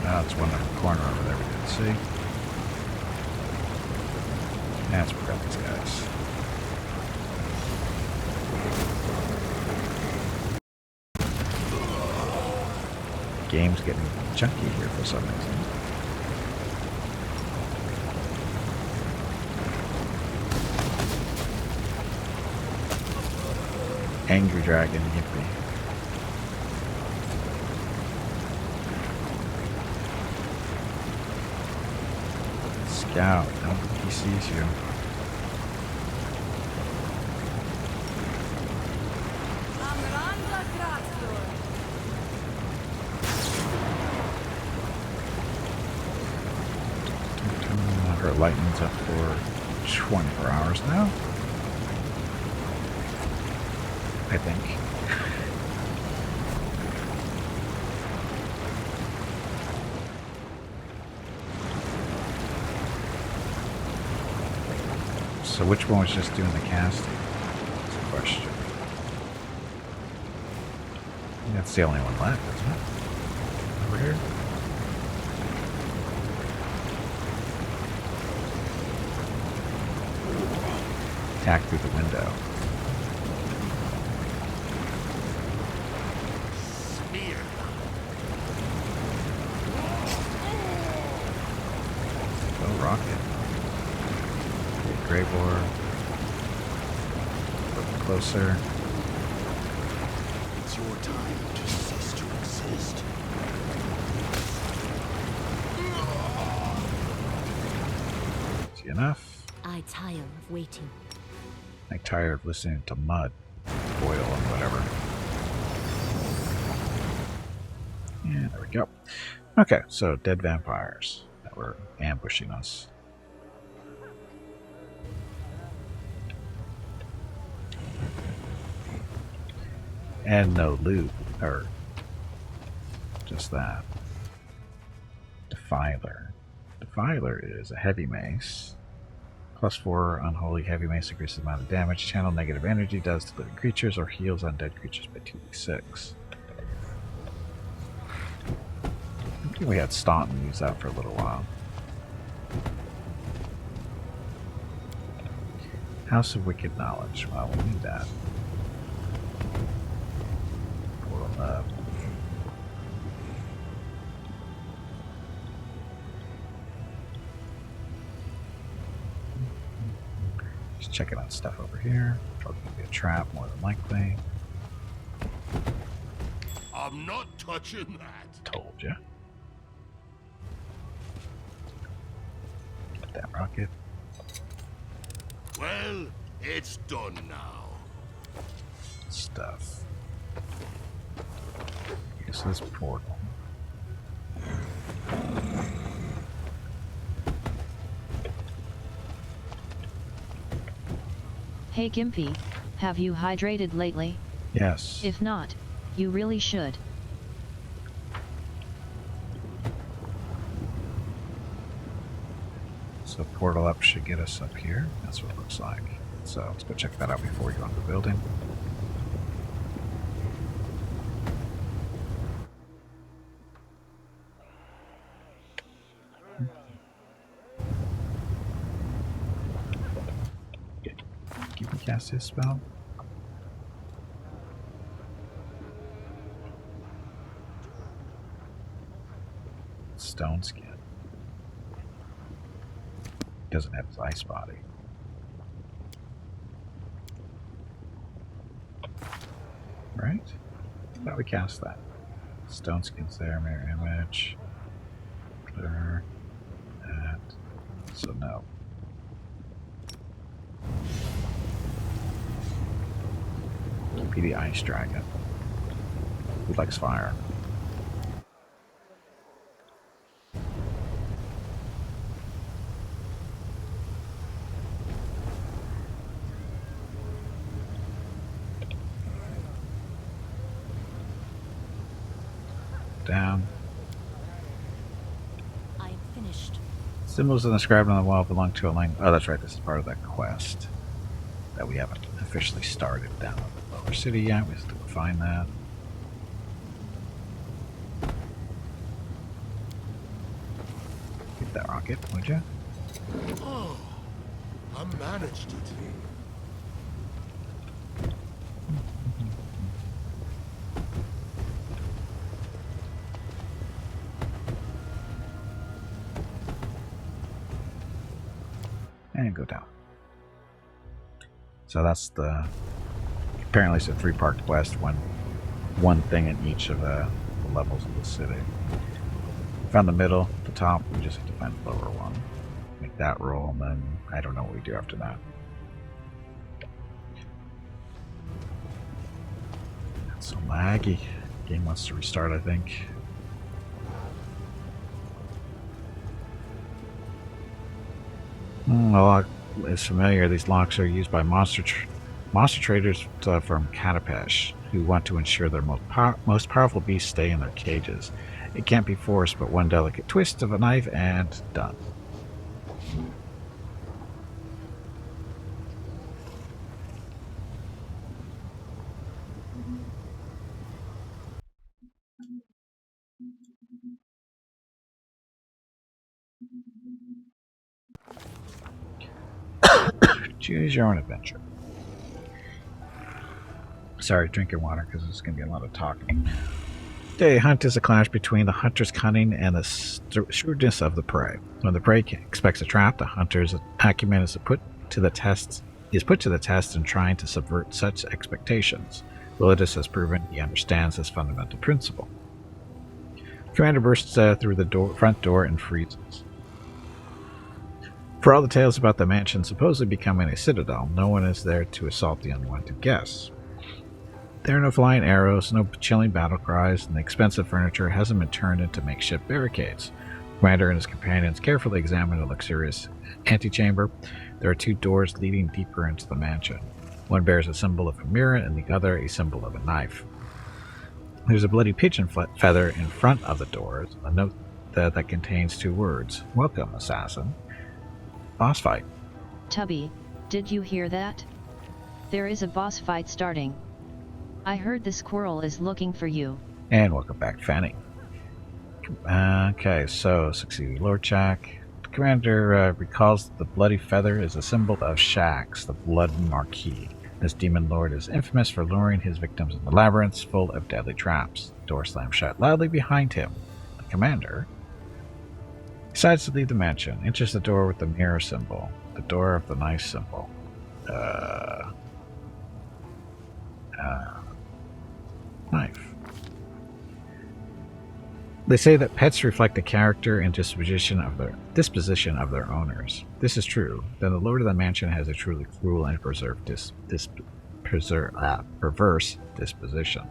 Now it's one in the corner over there we didn't see. Let's work out these guys. Game's getting chunky here for some reason. Angry Dragon, yippee. Scout, I don't think he sees you. Her lightning's up for 24 hours now. I think. So which one was just doing the casting? That's the question. I think that's the only one left, isn't it? Over here? Attack through the window. Smear. Oh, rocket. Grey Boar. A little closer. It's your time to cease to exist. See enough? I tire of waiting. I'm tired of listening to mud, boil, and whatever. Yeah, there we go. Okay, so dead vampires that were ambushing us. And no loot, or just that. Defiler. Defiler is a heavy mace. +4 unholy heavy mace increases the amount of damage. Channel negative energy does to living creatures or heals undead creatures by 2d6. I think we had Staunton use that for a little while. House of Wicked Knowledge. Well, we'll need that. Portal up. Just checking out stuff over here. Probably gonna be a trap, more than likely. I'm not touching that. Told ya. Get that rocket. Well, it's done now. Stuff. Use this portal. Hey Gimpy, have you hydrated lately? Yes. If not, you really should. So portal up should get us up here. That's what it looks like. So let's go check that out before we go into the building. Can we cast his spell? Stone skin. Doesn't have his ice body. Right? Thought we cast that. Stone skin's there, mirror image. Clear. That. So no. Be the ice dragon. Who likes fire? Down. I am finished. Symbols inscribed on the wall belong to a line. Oh, that's right. This is part of that quest that we haven't officially started down in the lower city yet. We have to find that. Get that rocket, would you? Oh, I managed it. And go down. So that's the. Apparently, it's a 3-part quest. One thing in each of the levels of the city. Found the middle, the top. We just have to find the lower one. Make that roll, and then I don't know what we do after that. That's so laggy. Game wants to restart, I think. Well, is familiar. These locks are used by monster traders from Katapesh who want to ensure their most powerful beasts stay in their cages. It can't be forced, but one delicate twist of a knife and done. Choose your own adventure. Sorry, drinking water because there's going to be a lot of talking. A hunt is a clash between the hunter's cunning and the shrewdness of the prey. When the prey expects a trap, the hunter's acumen is put to the test in trying to subvert such expectations. Willardus has proven he understands this fundamental principle. Commander bursts through the front door and freezes. For all the tales about the mansion supposedly becoming a citadel, no one is there to assault the unwanted guests. There are no flying arrows, no chilling battle cries, and the expensive furniture hasn't been turned into makeshift barricades. The commander and his companions carefully examine a luxurious antechamber. There are 2 doors leading deeper into the mansion. One bears a symbol of a mirror, and the other a symbol of a knife. There's a bloody pigeon feather in front of the doors, a note that contains 2 words: "Welcome, assassin." Boss fight. Tubby, did you hear that? There is a boss fight starting. I heard the squirrel is looking for you. And welcome back, Fanny. Okay, so succeeded Lord Jack. The commander recalls that the bloody feather is a symbol of Shax, the blood marquis. This demon lord is infamous for luring his victims into labyrinths full of deadly traps. The door slams shut loudly behind him. The commander decides to leave the mansion, enters the door with the mirror symbol, the door of the knife symbol. Knife. They say that pets reflect the character and disposition of their owners. This is true. Then the lord of the mansion has a truly cruel and perverse disposition.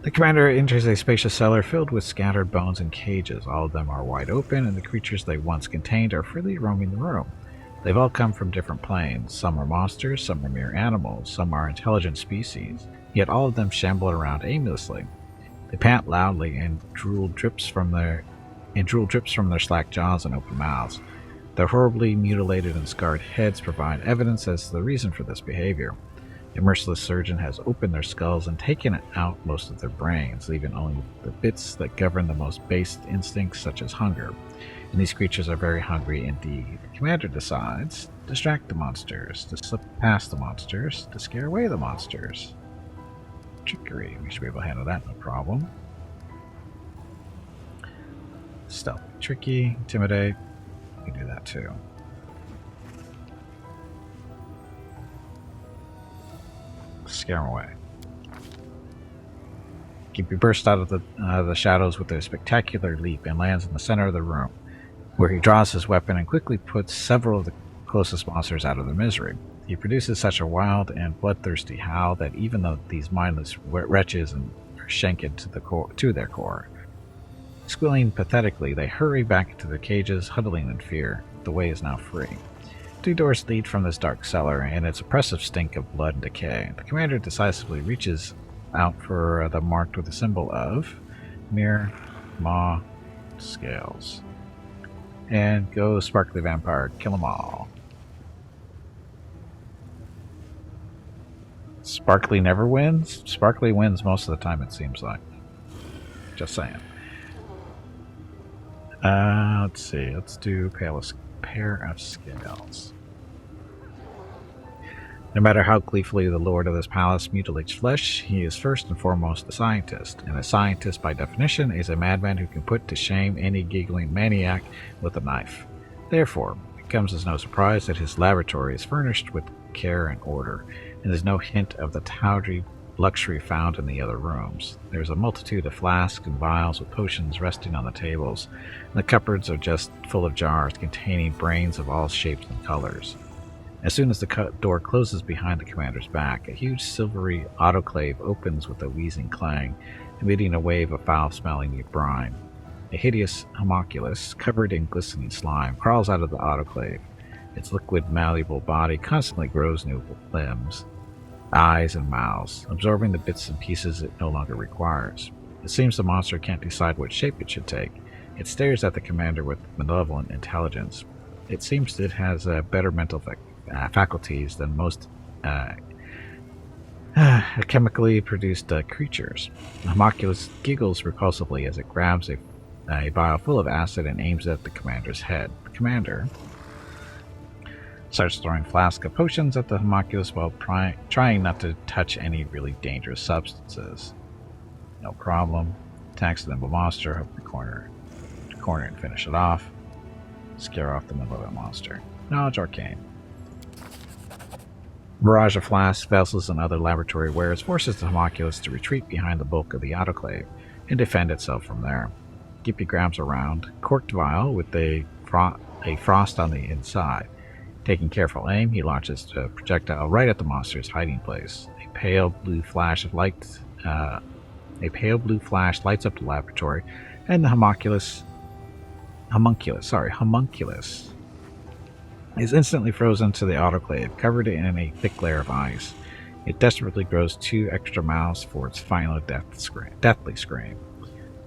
The commander enters a spacious cellar filled with scattered bones and cages. All of them are wide open, and the creatures they once contained are freely roaming the room. They've all come from different planes. Some are monsters, some are mere animals, some are intelligent species, yet all of them shamble around aimlessly. They pant loudly, and drool drips from their slack jaws and open mouths. Their horribly mutilated and scarred heads provide evidence as to the reason for this behavior. A merciless surgeon has opened their skulls and taken out most of their brains, leaving only the bits that govern the most base instincts such as hunger. And these creatures are very hungry indeed. The commander decides to distract the monsters, to slip past the monsters, to scare away the monsters. Trickery. We should be able to handle that, no problem. Stealth. Tricky. Intimidate. We can do that too. Scare them away. Gimpy bursts out of the shadows with a spectacular leap and lands in the center of the room, where he draws his weapon and quickly puts several of the closest monsters out of their misery. He produces such a wild and bloodthirsty howl that even though these mindless wretches are shaken to their core. Squealing pathetically, they hurry back into their cages, huddling in fear. The way is now free. 2 doors lead from this dark cellar, and its oppressive stink of blood and decay. The commander decisively reaches out for the marked with the symbol of mirror, maw, scales. And go sparkly vampire, kill them all. Sparkly never wins? Sparkly wins most of the time, it seems like. Just saying. Let's see. Let's do pair of scales. No matter how gleefully the lord of this palace mutilates flesh, he is first and foremost a scientist. And a scientist, by definition, is a madman who can put to shame any giggling maniac with a knife. Therefore, it comes as no surprise that his laboratory is furnished with care and order, and there's no hint of the tawdry luxury found in the other rooms. There's a multitude of flasks and vials with potions resting on the tables, and the cupboards are just full of jars containing brains of all shapes and colors. As soon as the door closes behind the commander's back, a huge silvery autoclave opens with a wheezing clang, emitting a wave of foul-smelling brine. A hideous homunculus, covered in glistening slime, crawls out of the autoclave. Its liquid, malleable body constantly grows new limbs, eyes, and mouths, absorbing the bits and pieces it no longer requires. It seems the monster can't decide what shape it should take. It stares at the commander with malevolent intelligence. It seems it has better mental faculties than most chemically produced creatures. The homunculus giggles repulsively as it grabs a vial full of acid and aims it at the commander's head. The commander starts throwing flasks of potions at the homunculus while trying not to touch any really dangerous substances. No problem. Attacks the nimble monster, hope the corner and finish it off. Scare off the malevolent monster. Knowledge Arcane. Barrage of flasks, vessels, and other laboratory wares forces the homunculus to retreat behind the bulk of the autoclave and defend itself from there. Gimpy grabs a round, corked vial with a frost on the inside. Taking careful aim, he launches a projectile right at the monster's hiding place. A pale blue flash lights up the laboratory, and the homunculus is instantly frozen to the autoclave, covered in a thick layer of ice. It desperately grows 2 extra mouths for its final deathly scream.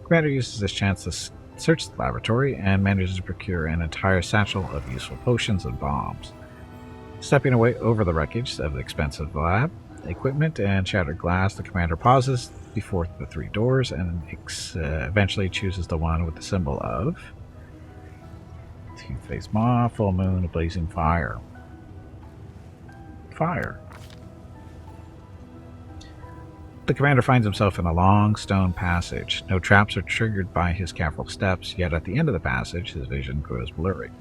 Commander uses this chance to search the laboratory and manages to procure an entire satchel of useful potions and bombs. Stepping away over the wreckage of the expensive lab equipment and shattered glass, the commander pauses before the 3 doors and eventually chooses the one with the symbol of Two-faced Maw, full moon, blazing fire. Fire. The commander finds himself in a long stone passage. No traps are triggered by his careful steps, yet at the end of the passage, his vision grows blurry.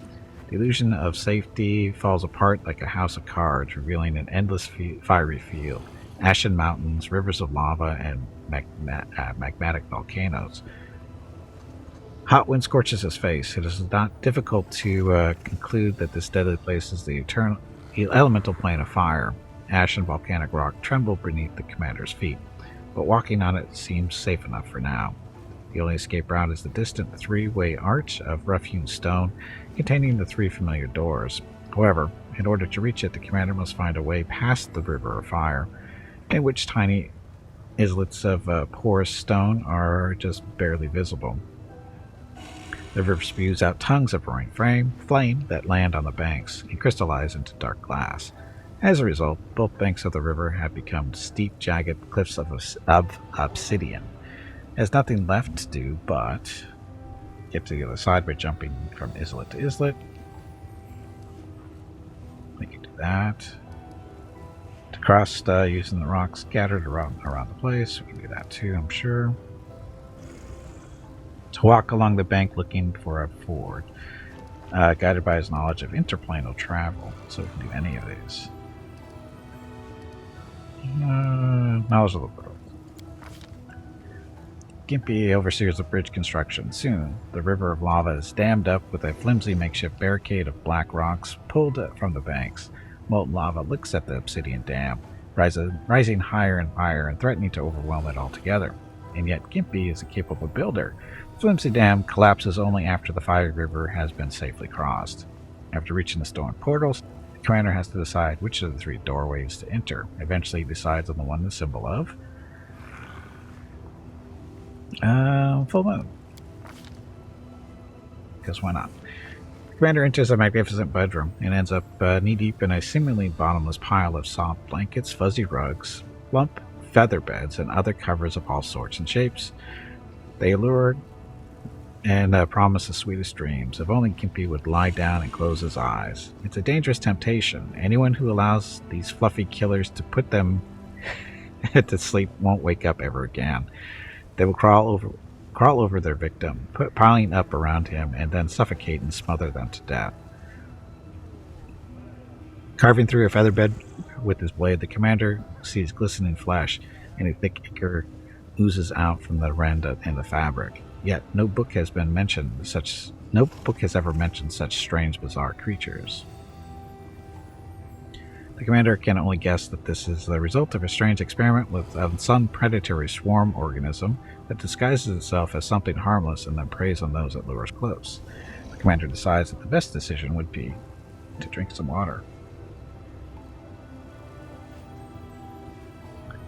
The illusion of safety falls apart like a house of cards, revealing an endless fiery field, ashen mountains, rivers of lava, and magmatic volcanoes. Hot wind scorches his face. It is not difficult to conclude that this deadly place is the elemental plane of fire. Ash and volcanic rock tremble beneath the commander's feet, but walking on it seems safe enough for now. The only escape route is the distant 3-way arch of rough-hewn stone containing the 3 familiar doors. However, in order to reach it, the commander must find a way past the river of fire, in which tiny islets of porous stone are just barely visible. The river spews out tongues of roaring flame that land on the banks and crystallize into dark glass. As a result, both banks of the river have become steep, jagged cliffs of obsidian. There's nothing left to do but get to the other side by jumping from islet to islet. We can do that. To cross using the rocks scattered around the place, we can do that too, I'm sure. To walk along the bank looking for a ford, guided by his knowledge of interplanal travel, so we can do any of these. Knowledge of the world. Gimpy oversees the bridge construction. Soon, the river of lava is dammed up with a flimsy makeshift barricade of black rocks pulled from the banks. Molten lava licks at the obsidian dam, rising higher and higher and threatening to overwhelm it altogether. And yet Gimpy is a capable builder. The flimsy dam collapses only after the fiery river has been safely crossed. After reaching the stone portals, the commander has to decide which of the 3 doorways to enter. Eventually he decides on the one the symbol of full moon. Because why not? The commander enters a magnificent bedroom and ends up knee-deep in a seemingly bottomless pile of soft blankets, fuzzy rugs, plump feather beds, and other covers of all sorts and shapes. They allure and promise the sweetest dreams. If only Gimpy would lie down and close his eyes. It's a dangerous temptation. Anyone who allows these fluffy killers to put them to sleep won't wake up ever again. They will crawl over their victim, piling up around him, and then suffocate and smother them to death. Carving through a feather bed with his blade, the commander sees glistening flesh, and a thick ichor oozes out from the rend in the fabric. Yet no book has ever mentioned such strange, bizarre creatures. The commander can only guess that this is the result of a strange experiment with some predatory swarm organism that disguises itself as something harmless and then preys on those it lures close. The commander decides that the best decision would be to drink some water.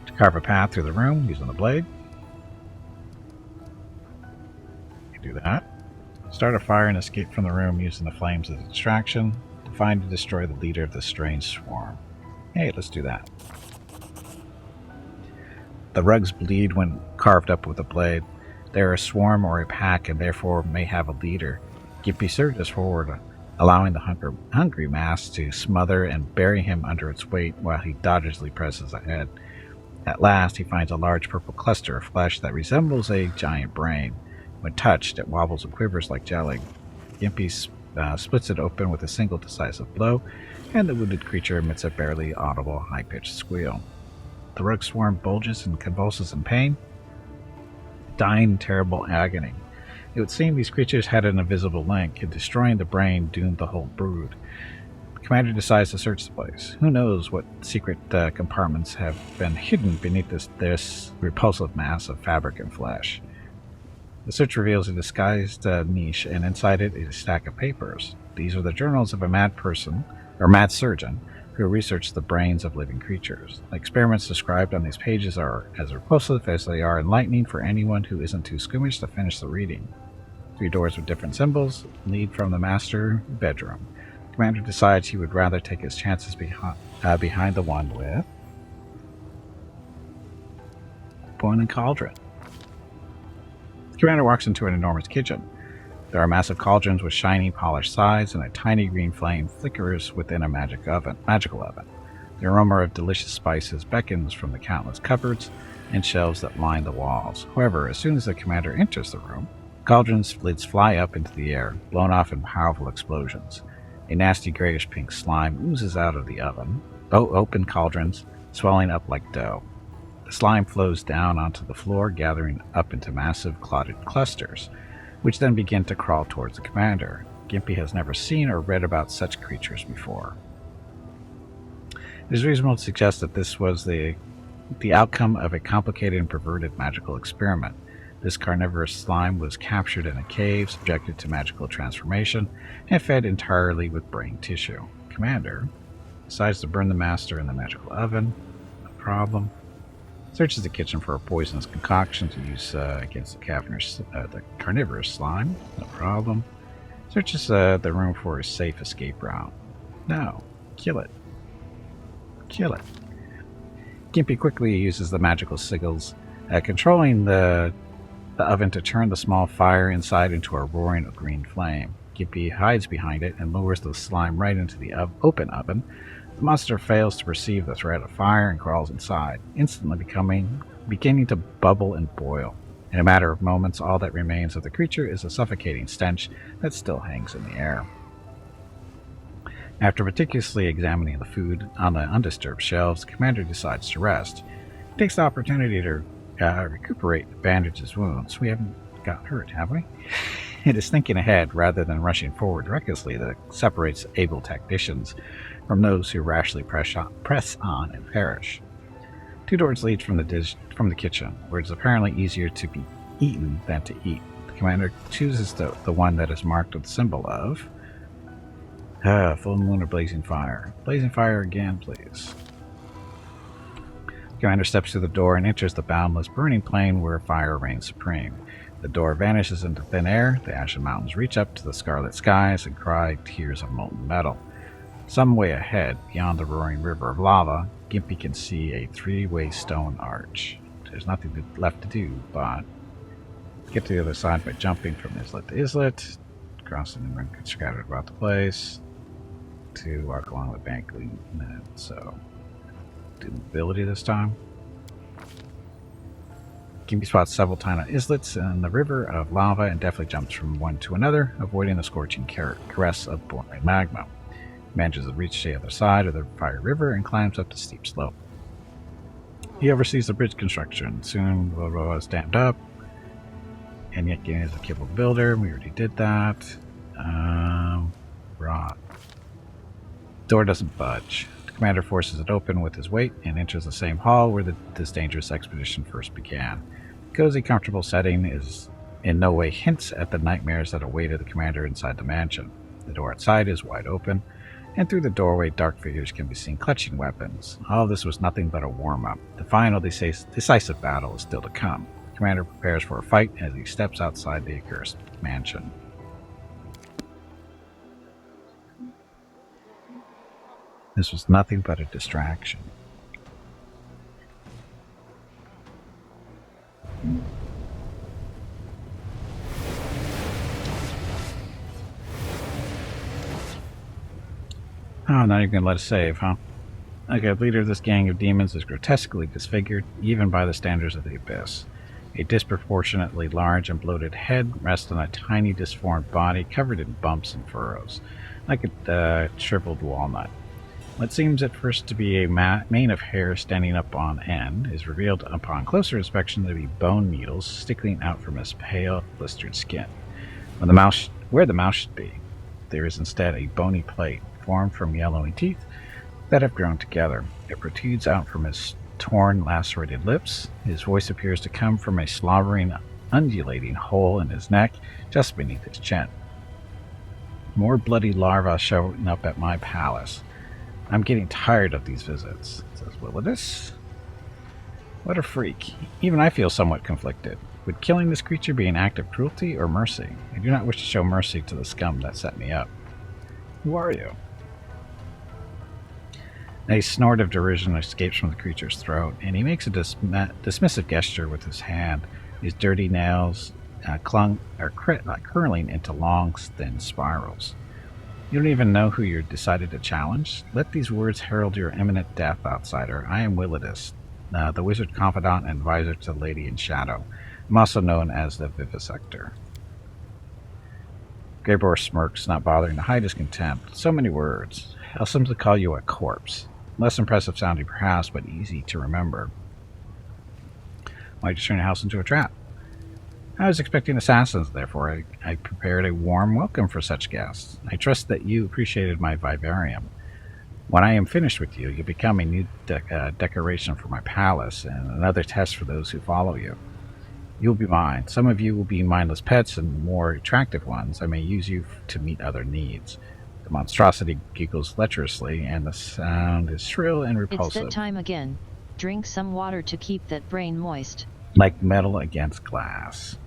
To carve a path through the room using the blade. You do that. Start a fire and escape from the room using the flames as a distraction. Find and destroy the leader of this strange swarm. Hey, let's do that. The rugs bleed when carved up with a blade. They are a swarm or a pack and therefore may have a leader. Gimpy surges forward, allowing the hungry mass to smother and bury him under its weight while he dodgily presses ahead. At last, he finds a large purple cluster of flesh that resembles a giant brain. When touched, it wobbles and quivers like jelly. Gimpy splits it open with a single decisive blow, and the wounded creature emits a barely audible, high-pitched squeal. The rug swarm bulges and convulses in pain, dying in terrible agony. It would seem these creatures had an invisible link, and destroying the brain doomed the whole brood. The commander decides to search the place. Who knows what secret compartments have been hidden beneath this repulsive mass of fabric and flesh. The search reveals a disguised niche, and inside it is a stack of papers. These are the journals of a mad surgeon, who researched the brains of living creatures. The experiments described on these pages are as repulsive as they are enlightening for anyone who isn't too squeamish to finish the reading. 3 doors with different symbols lead from the master bedroom. The commander decides he would rather take his chances behind the one with boiling cauldron. The commander walks into an enormous kitchen. There are massive cauldrons with shiny, polished sides, and a tiny green flame flickers within a magical oven. The aroma of delicious spices beckons from the countless cupboards and shelves that line the walls. However, as soon as the commander enters the room, cauldron's lids fly up into the air, blown off in powerful explosions. A nasty grayish-pink slime oozes out of the open cauldrons, swelling up like dough. The slime flows down onto the floor, gathering up into massive clotted clusters, which then begin to crawl towards the commander. Gimpy has never seen or read about such creatures before. It is reasonable to suggest that this was the outcome of a complicated and perverted magical experiment. This carnivorous slime was captured in a cave, subjected to magical transformation, and fed entirely with brain tissue. Commander decides to burn the master in the magical oven. No problem. Searches the kitchen for a poisonous concoction to use against the carnivorous slime. No problem. Searches the room for a safe escape route. No. Kill it. Kill it. Gimpy quickly uses the magical sigils, controlling the oven to turn the small fire inside into a roaring green flame. Gimpy hides behind it and lowers the slime right into the open oven. The monster fails to perceive the threat of fire and crawls inside, instantly beginning to bubble and boil. In a matter of moments, all that remains of the creature is a suffocating stench that still hangs in the air. After meticulously examining the food on the undisturbed shelves, the commander decides to rest. He takes the opportunity to recuperate and bandage his wounds. We haven't got hurt, have we? It is thinking ahead rather than rushing forward recklessly that separates able tacticians from those who rashly press on and perish. 2 doors lead from the kitchen, where it is apparently easier to be eaten than to eat. The commander chooses the one that is marked with the symbol of full moon or blazing fire. Blazing fire again, please. The commander steps through the door and enters the boundless burning plain where fire reigns supreme. The door vanishes into thin air, the ashen mountains reach up to the scarlet skies and cry tears of molten metal. Some way ahead, beyond the roaring river of lava, Gimpy can see a 3-way stone arch. There's nothing left to do but get to the other side by jumping from islet to islet, crossing the rim scattered about the place, to walk along the bank leading. So, do mobility this time. Gimpy spots several tiny islets in the river of lava and deftly jumps from one to another, avoiding the scorching caress of boiling magma. Manages to reach the other side of the fire river and climbs up the steep slope. He oversees the bridge construction. Soon the is dammed up, and yet gains a capable builder. We already did that. Rot. Door doesn't budge. The Commander forces it open with his weight and enters the same hall where this dangerous expedition first began. The cozy, comfortable setting is in no way hints at the nightmares that awaited the commander inside the mansion. The door outside is wide open, and through the doorway dark figures can be seen clutching weapons. All this was nothing but a warm-up. The final decisive battle is still to come. The commander prepares for a fight as he steps outside the accursed mansion. This was nothing but a distraction. Oh, now you're going to let us save, huh? Okay, the leader of this gang of demons is grotesquely disfigured, even by the standards of the Abyss. A disproportionately large and bloated head rests on a tiny disformed body covered in bumps and furrows, like a shriveled walnut. What seems at first to be a mane of hair standing up on end is revealed upon closer inspection to be bone needles sticking out from his pale, blistered skin. Where the mouth should be, there is instead a bony plate formed from yellowing teeth that have grown together. It protrudes out from his torn, lacerated lips. His voice appears to come from a slobbering, undulating hole in his neck just beneath his chin. More bloody larvae showing up at my palace. I'm getting tired of these visits, says Willidus. What a freak. Even I feel somewhat conflicted. Would killing this creature be an act of cruelty or mercy? I do not wish to show mercy to the scum that set me up. Who are you? A snort of derision escapes from the creature's throat, and he makes a dismissive gesture with his hand. His dirty nails curling into long, thin spirals. You don't even know who you're decided to challenge? Let these words herald your imminent death, outsider. I am Willidus, the wizard confidant and advisor to the Lady in Shadow. I'm also known as the Vivisector. Greybor smirks, not bothering to hide his contempt. So many words. I'll simply call you a corpse. Less impressive sounding perhaps, but easy to remember. Why'd you turn your house into a trap? I was expecting assassins, therefore I prepared a warm welcome for such guests. I trust that you appreciated my vivarium. When I am finished with you, you'll become a new decoration for my palace, and another test for those who follow you. You'll be mine. Some of you will be mindless pets, and more attractive ones I may use you to meet other needs. The monstrosity giggles lecherously, and the sound is shrill and repulsive. It's that time again. Drink some water to keep that brain moist. Like metal against glass.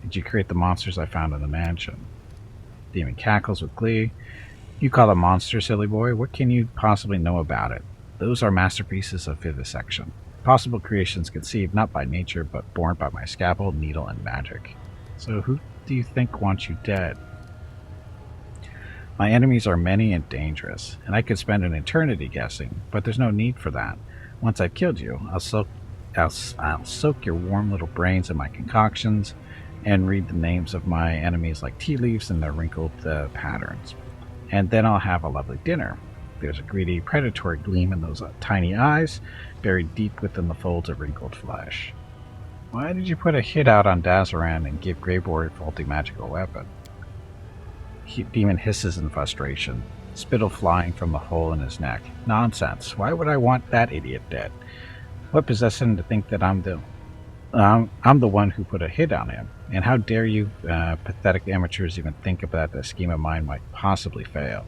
Did you create the monsters I found in the mansion? Demon cackles with glee. You call them monsters, silly boy? What can you possibly know about it? Those are masterpieces of vivisection. Possible creations conceived not by nature, but born by my scalpel, needle, and magic. So who do you think wants you dead? My enemies are many and dangerous, and I could spend an eternity guessing, but there's no need for that. Once I've killed you, I'll soak your warm little brains in my concoctions and read the names of my enemies like tea leaves in their wrinkled patterns. And then I'll have a lovely dinner. There's a greedy, predatory gleam in those tiny eyes, buried deep within the folds of wrinkled flesh. Why did you put a hit out on Dazaran and give Greybor a faulty magical weapon? Demon hisses in frustration, spittle flying from the hole in his neck. Nonsense. Why would I want that idiot dead? What possessed him to think that I'm the one who put a hit on him? And how dare you pathetic amateurs even think about that scheme of mine might possibly fail?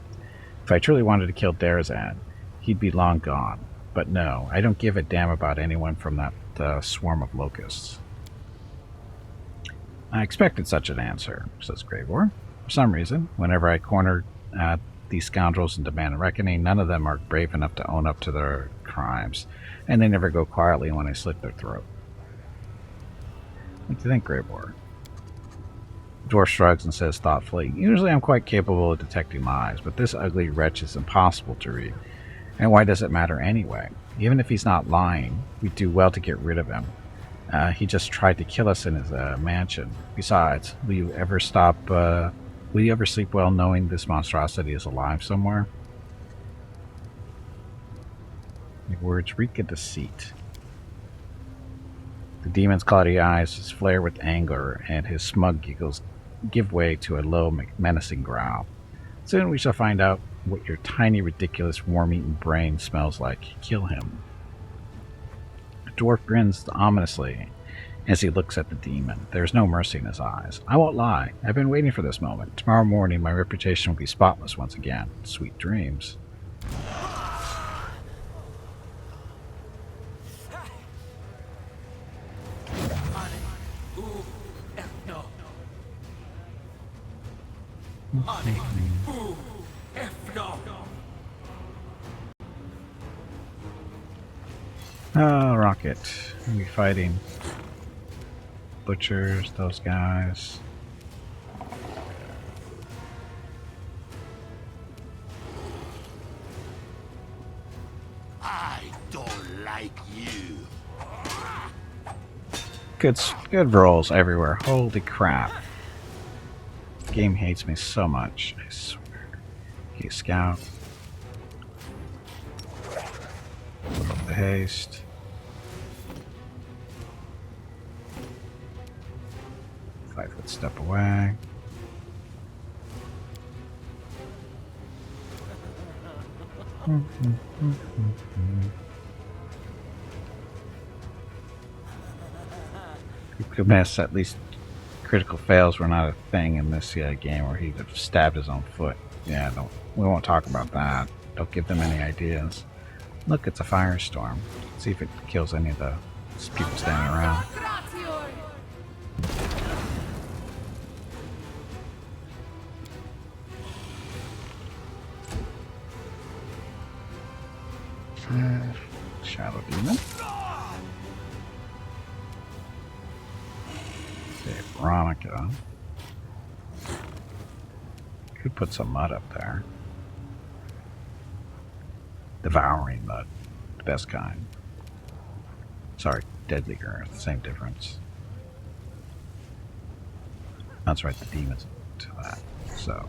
If I truly wanted to kill Darazan, he'd be long gone. But no, I don't give a damn about anyone from that swarm of locusts. I expected such an answer, says Greybor. For some reason, whenever I corner these scoundrels and demand a reckoning, none of them are brave enough to own up to their crimes, and they never go quietly when I slit their throat. What do you think, Greybor? The dwarf shrugs and says thoughtfully, Usually I'm quite capable of detecting lies, but this ugly wretch is impossible to read. And why does it matter anyway? Even if he's not lying, we'd do well to get rid of him. He just tried to kill us in his mansion. Besides, will you ever sleep well knowing this monstrosity is alive somewhere? Your words reek of deceit. The demon's cloudy eyes flare with anger, and his smug giggles give way to a low, menacing growl. Soon we shall find out what your tiny, ridiculous, worm-eaten brain smells like. Kill him. The dwarf grins ominously as he looks at the demon. There's no mercy in his eyes. I won't lie. I've been waiting for this moment. Tomorrow morning, my reputation will be spotless once again. Sweet dreams. Oh, Rocket. We'll be fighting butchers, those guys. I don't like you. Good rolls everywhere. Holy crap. The game hates me so much, I swear. Okay, scout. Put up the haste. Step away. You could miss at least critical fails were not a thing in this game where he'd have stabbed his own foot. Yeah, we won't talk about that. Don't give them any ideas. Look, it's a firestorm. See if it kills any of the people standing around. Shadow Demon. Okay, Veronica. Could put some mud up there. Devouring mud. The best kind. Sorry, Deadly Earth. Same difference. That's right, the demons to that. So.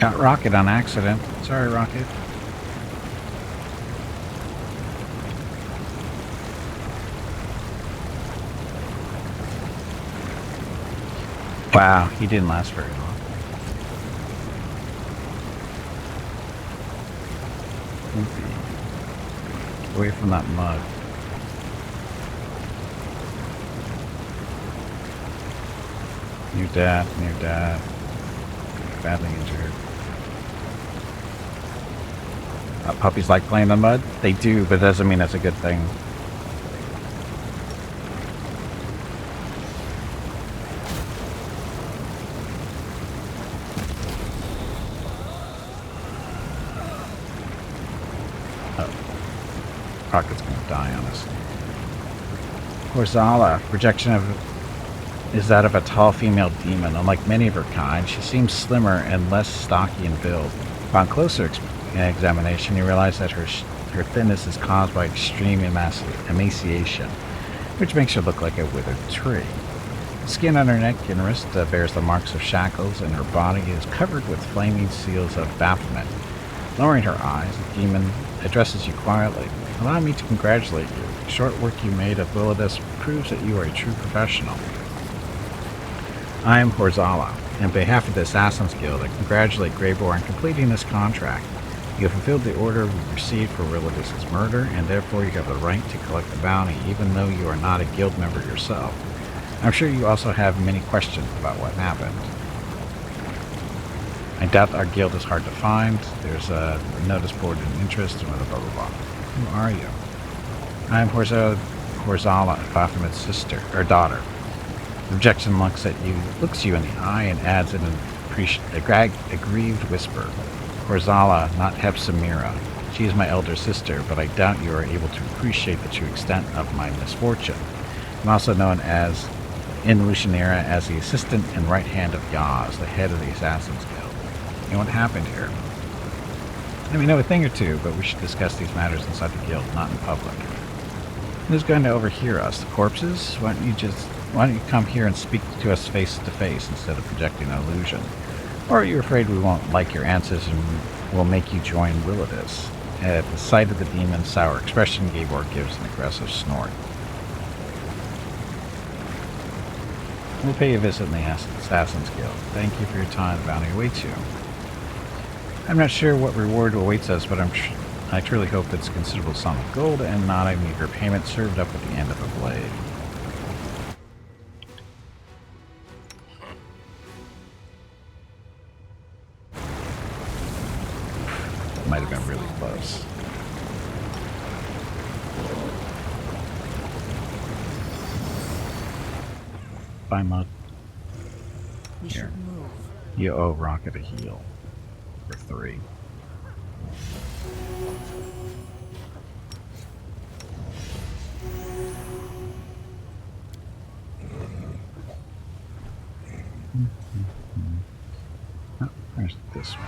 Got Rocket on accident. Sorry, Rocket. Wow, he didn't last very long. Away from that mud. New dad, new dad. Badly injured. Puppies like playing in the mud? They do, but it doesn't mean that's a good thing. Oh. Rocket's gonna die on us. Horzala, projection is that of a tall female demon. Unlike many of her kind, she seems slimmer and less stocky in build. Upon closer examination, you realize that her thinness is caused by extreme emaciation, which makes her look like a withered tree. The skin on her neck and wrist bears the marks of shackles, and her body is covered with flaming seals of bafflement. Lowering her eyes, the demon addresses you quietly. Allow me to congratulate you. The short work you made of Willidus proves that you are a true professional. I am Horzala. On behalf of the Assassin's Guild, I congratulate Greybor on completing this contract. You have fulfilled the order we received for Willidus' murder, and therefore you have the right to collect the bounty, even though you are not a guild member yourself. I'm sure you also have many questions about what happened. I doubt our guild is hard to find. There's a notice board and interest, and blah blah blah. Who are you? I am Horzala, Baphomet's sister, or daughter. The projection looks you in the eye and adds in a grieved whisper. Horzala, not halef-elf. She is my elder sister, but I doubt you are able to appreciate the true extent of my misfortune. I'm also known as in Alushinyrra as the assistant and right hand of Yaz, the head of the Assassin's Guild. You know what happened here? We know a thing or two, but we should discuss these matters inside the guild, not in public. Who's going to overhear us? The corpses? Why don't you come here and speak to us face to face instead of projecting an illusion? Or are you afraid we won't like your answers and will make you join Willidus? At the sight of the demon's sour expression, Gabor gives an aggressive snort. We'll pay you a visit in the Assassin's Guild. Thank you for your time. The bounty awaits you. I'm not sure what reward awaits us, but I truly hope it's a considerable sum of gold and not a meager payment served up at the end of a blade. That might have been really close. Bye, Mud. We Here. should move. You owe Rocket a heal. For 3. Oh, there's this one.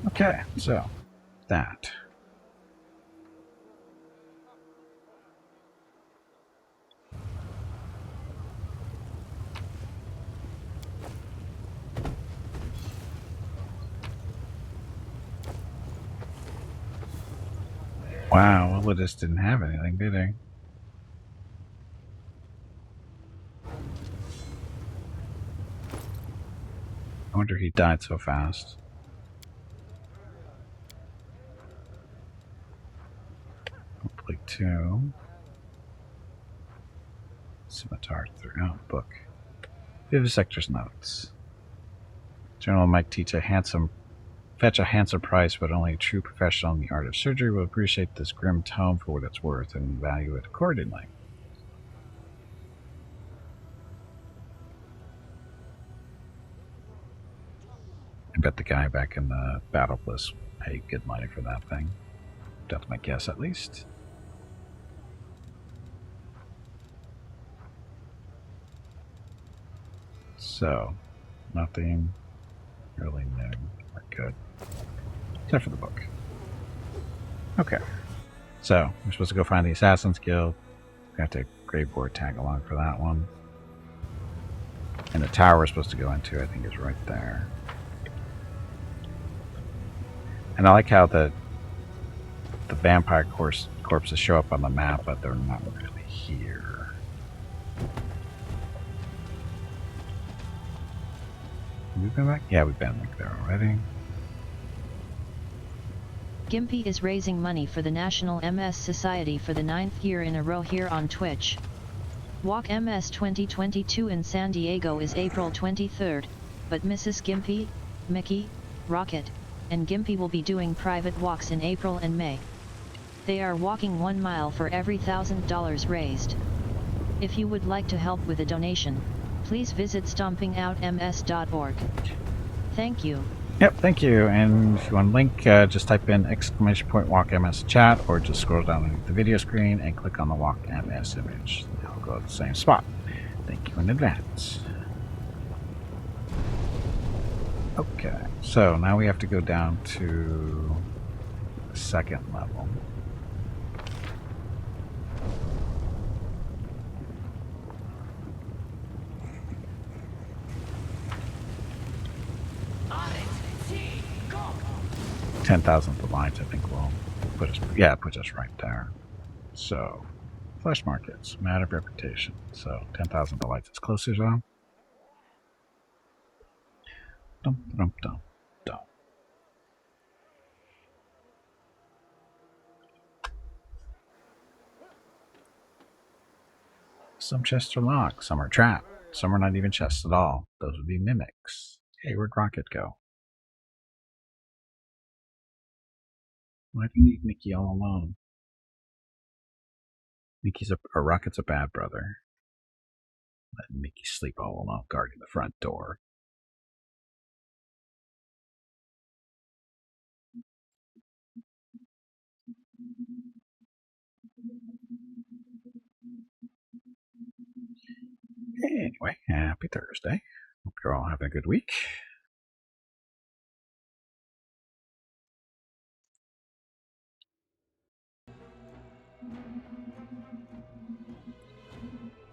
Okay, so that. Wow, well, it just didn't have anything, did he? I wonder he died so fast. Hopefully 2. Scimitar throughout book. Vivisector's notes. General might fetch a handsome price, but only a true professional in the art of surgery will appreciate this grim tome for what it's worth and value it accordingly. I bet the guy back in the Battle Bliss paid good money for that thing. That's my guess, at least. So, nothing really new. We're good. Except for the book. Okay. So, we're supposed to go find the Assassin's Guild. Got to Graveboard tag along for that one. And the tower we're supposed to go into, I think, is right there. And I like how the vampire corpses show up on the map, but they're not really here. Have we been back? Yeah, we've been back there already. Gimpy is raising money for the National MS Society for the 9th year in a row here on Twitch. Walk MS 2022 in San Diego is April 23rd, but Mrs. Gimpy, Mickey, Rocket, and Gimpy will be doing private walks in April and May. They are walking 1 mile for every $1,000 raised. If you would like to help with a donation, please visit stompingoutms.org. Thank you. Yep, thank you. And if you want a link, just type in !walk MS chat, or just scroll down underneath the video screen and click on the walk MS image. It'll go to the same spot. Thank you in advance. Okay, so now we have to go down to the 2nd level. Go! 10,000 Alliance, I think, will put us, yeah, it puts us right there. So, flesh markets, matter of reputation. So, 10,000 delights is closer, though. Dum, dum, dum, dum. Some chests are locked, some are trapped, some are not even chests at all. Those would be mimics. Hey, where'd Rocket go? Why did he leave Mickey all alone? Rocket's a bad brother. Letting Mickey sleep all alone, guarding the front door. Anyway, happy Thursday. Hope you're all having a good week.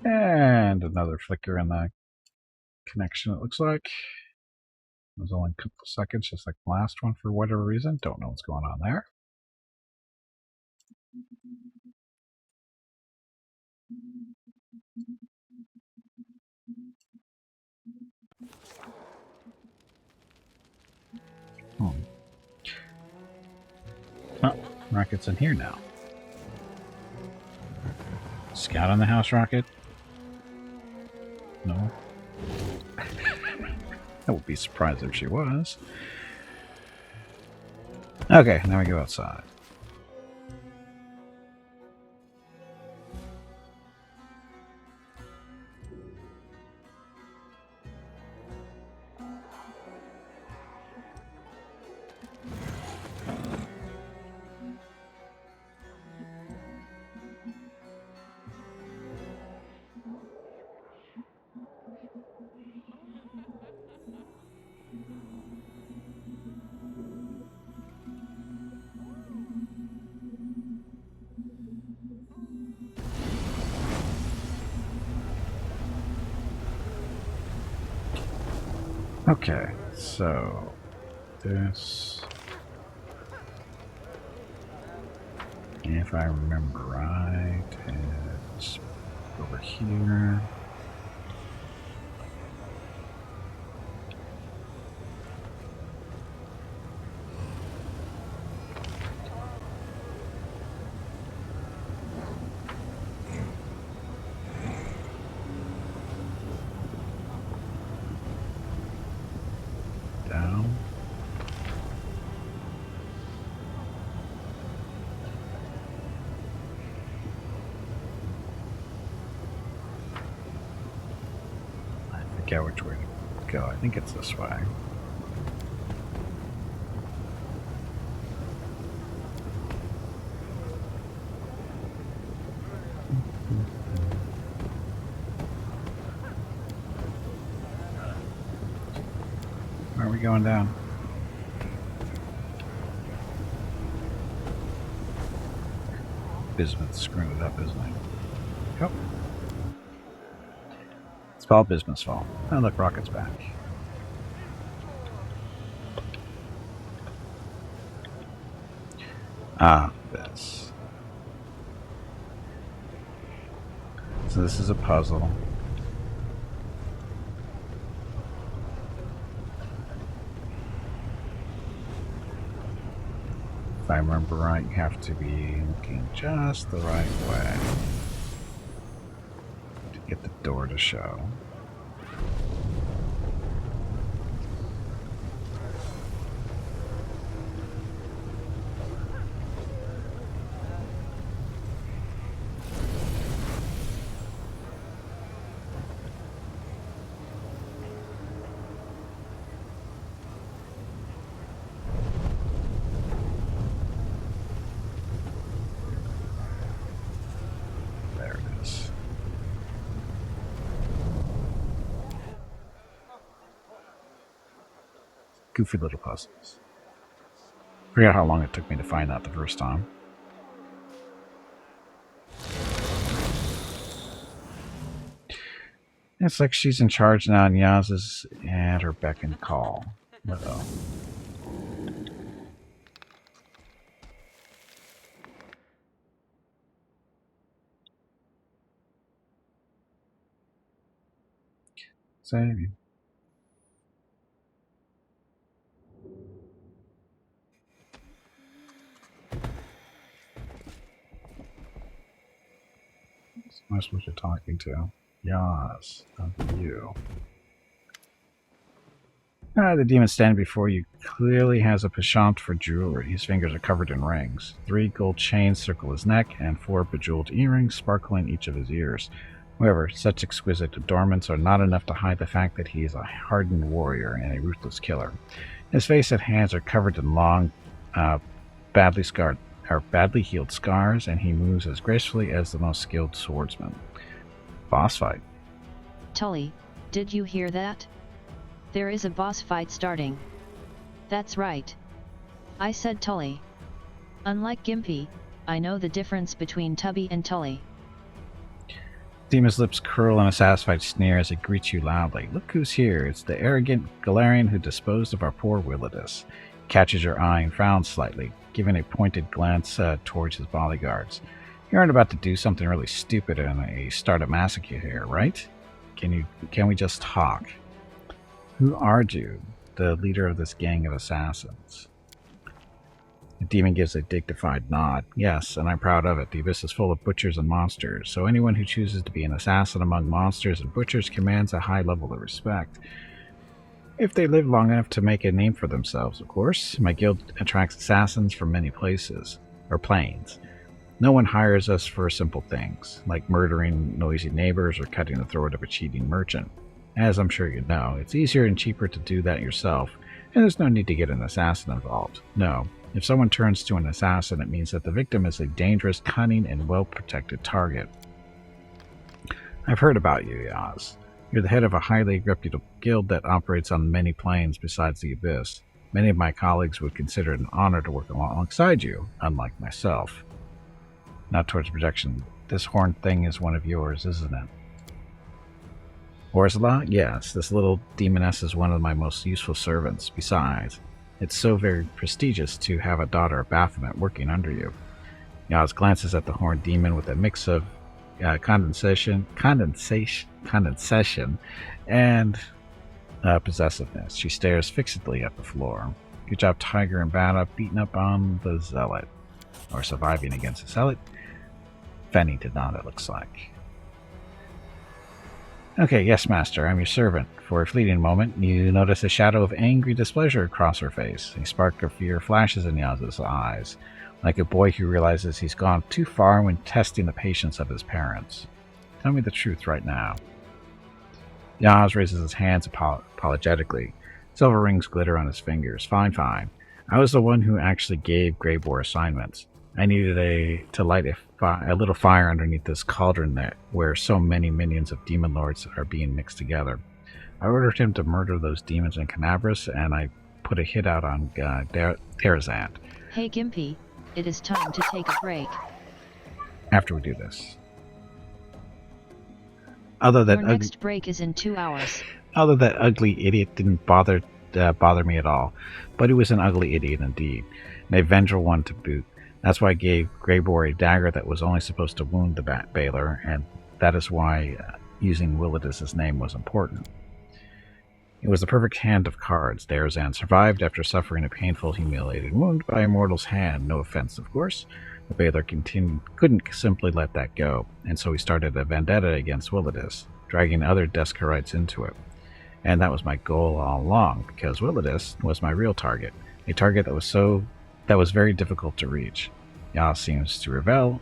And another flicker in the connection, it looks like. It was only a couple seconds, just like the last one for whatever reason. Don't know what's going on there. Oh, rocket's in here now. Scout on the house rocket? No. I would be surprised if she was. Okay, now we go outside. Okay, so this, if I remember right, it's over here. Down. I forget which way to go. I think it's this way. Where are we going down? Bismuth's screwing it up, isn't he? Yep. It's all Bismuth's fault. Oh, look, Rocket's back. Ah, this. So this is a puzzle. If I remember right, you have to be looking just the right way to get the door to show. There it is. Goofy little puzzles. Forget how long it took me to find that the first time. It's like she's in charge now and Yaz is at her beck and call. Uh-oh. Saving. That's what you're talking to. Yas, not you. The demon standing before you clearly has a penchant for jewelry. His fingers are covered in rings. 3 gold chains circle his neck, and 4 bejeweled earrings sparkle in each of his ears. However, such exquisite adornments are not enough to hide the fact that he is a hardened warrior and a ruthless killer. His face and hands are covered in long, badly healed scars, and he moves as gracefully as the most skilled swordsman. Boss fight. Tully, did you hear that? There is a boss fight starting. That's right. I said Tully. Unlike Gimpy, I know the difference between Tubby and Tully. Demon's lips curl in a satisfied sneer as he greets you loudly. Look who's here. It's the arrogant Galarian who disposed of our poor Willidus. He catches your eye and frowns slightly, giving a pointed glance towards his bodyguards. You aren't about to do something really stupid and start a massacre here, right? Can we just talk? Who are you? The leader of this gang of assassins. The demon gives a dignified nod. Yes, and I'm proud of it. The abyss is full of butchers and monsters, so anyone who chooses to be an assassin among monsters and butchers commands a high level of respect. If they live long enough to make a name for themselves, of course. My guild attracts assassins from many places, or planes. No one hires us for simple things, like murdering noisy neighbors or cutting the throat of a cheating merchant. As I'm sure you know, it's easier and cheaper to do that yourself, and there's no need to get an assassin involved. No. If someone turns to an assassin, it means that the victim is a dangerous, cunning, and well-protected target. I've heard about you, Yaz. You're the head of a highly reputable guild that operates on many planes besides the Abyss. Many of my colleagues would consider it an honor to work alongside you, unlike myself. Not towards projection. This horned thing is one of yours, isn't it? Orzala? Yes, this little demoness is one of my most useful servants. Besides, it's so very prestigious to have a daughter of Baphomet working under you. Yaz glances at the horned demon with a mix of condescension, and possessiveness. She stares fixedly at the floor. Good job, Tiger and Bada, beating up on the zealot. Or surviving against the zealot. Fenny did not, it looks like. Okay, yes, Master, I'm your servant. For a fleeting moment, you notice a shadow of angry displeasure across her face. A spark of fear flashes in Yaz's eyes, like a boy who realizes he's gone too far when testing the patience of his parents. Tell me the truth right now. Yaz raises his hands apologetically. Silver rings glitter on his fingers. Fine, fine. I was the one who actually gave Greybor assignments. I needed to light a little fire underneath this cauldron where so many minions of demon lords are being mixed together. I ordered him to murder those demons in Canabras, and I put a hit out on Derazant. Hey Gimpy, it is time to take a break. After we do this. Although that Your next break is in 2 hours. Although that ugly idiot didn't bother me at all. But he was an ugly idiot indeed, and a vengeful one to boot. That's why I gave Greybor a dagger that was only supposed to wound the Baylor, and that is why using Willidus' name was important. It was the perfect hand of cards. Derazan survived after suffering a painful, humiliating wound by a mortal's hand. No offense, of course. The Baylor couldn't simply let that go, and so he started a vendetta against Willidus, dragging other Deskarites into it. And that was my goal all along, because Willidus was my real target, a target that was very difficult to reach. Yaz seems to revel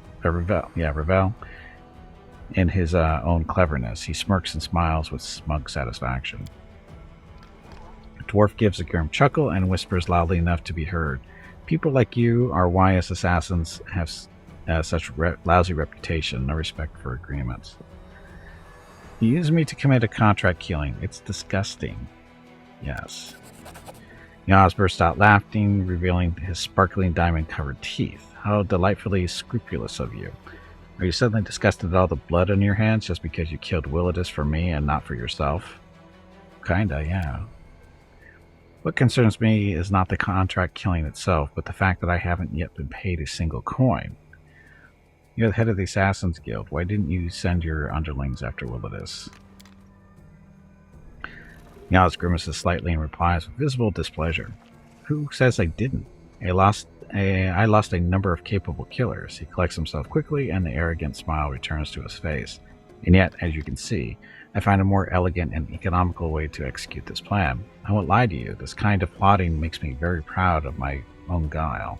in his own cleverness. He smirks and smiles with smug satisfaction. The dwarf gives a grim chuckle and whispers loudly enough to be heard. People like you are why us assassins have such lousy reputation, no respect for agreements. You use me to commit a contract killing. It's disgusting. Yes. Yaz burst out laughing, revealing his sparkling diamond-covered teeth. How delightfully scrupulous of you. Are you suddenly disgusted at all the blood on your hands just because you killed Willidus for me and not for yourself? Kinda, yeah. What concerns me is not the contract killing itself, but the fact that I haven't yet been paid a single coin. You're the head of the Assassin's Guild. Why didn't you send your underlings after Willidus? Yaz grimaces slightly and replies with visible displeasure. Who says I didn't? I lost a number of capable killers. He collects himself quickly, and the arrogant smile returns to his face. And yet, as you can see, I find a more elegant and economical way to execute this plan. I won't lie to you, this kind of plotting makes me very proud of my own guile.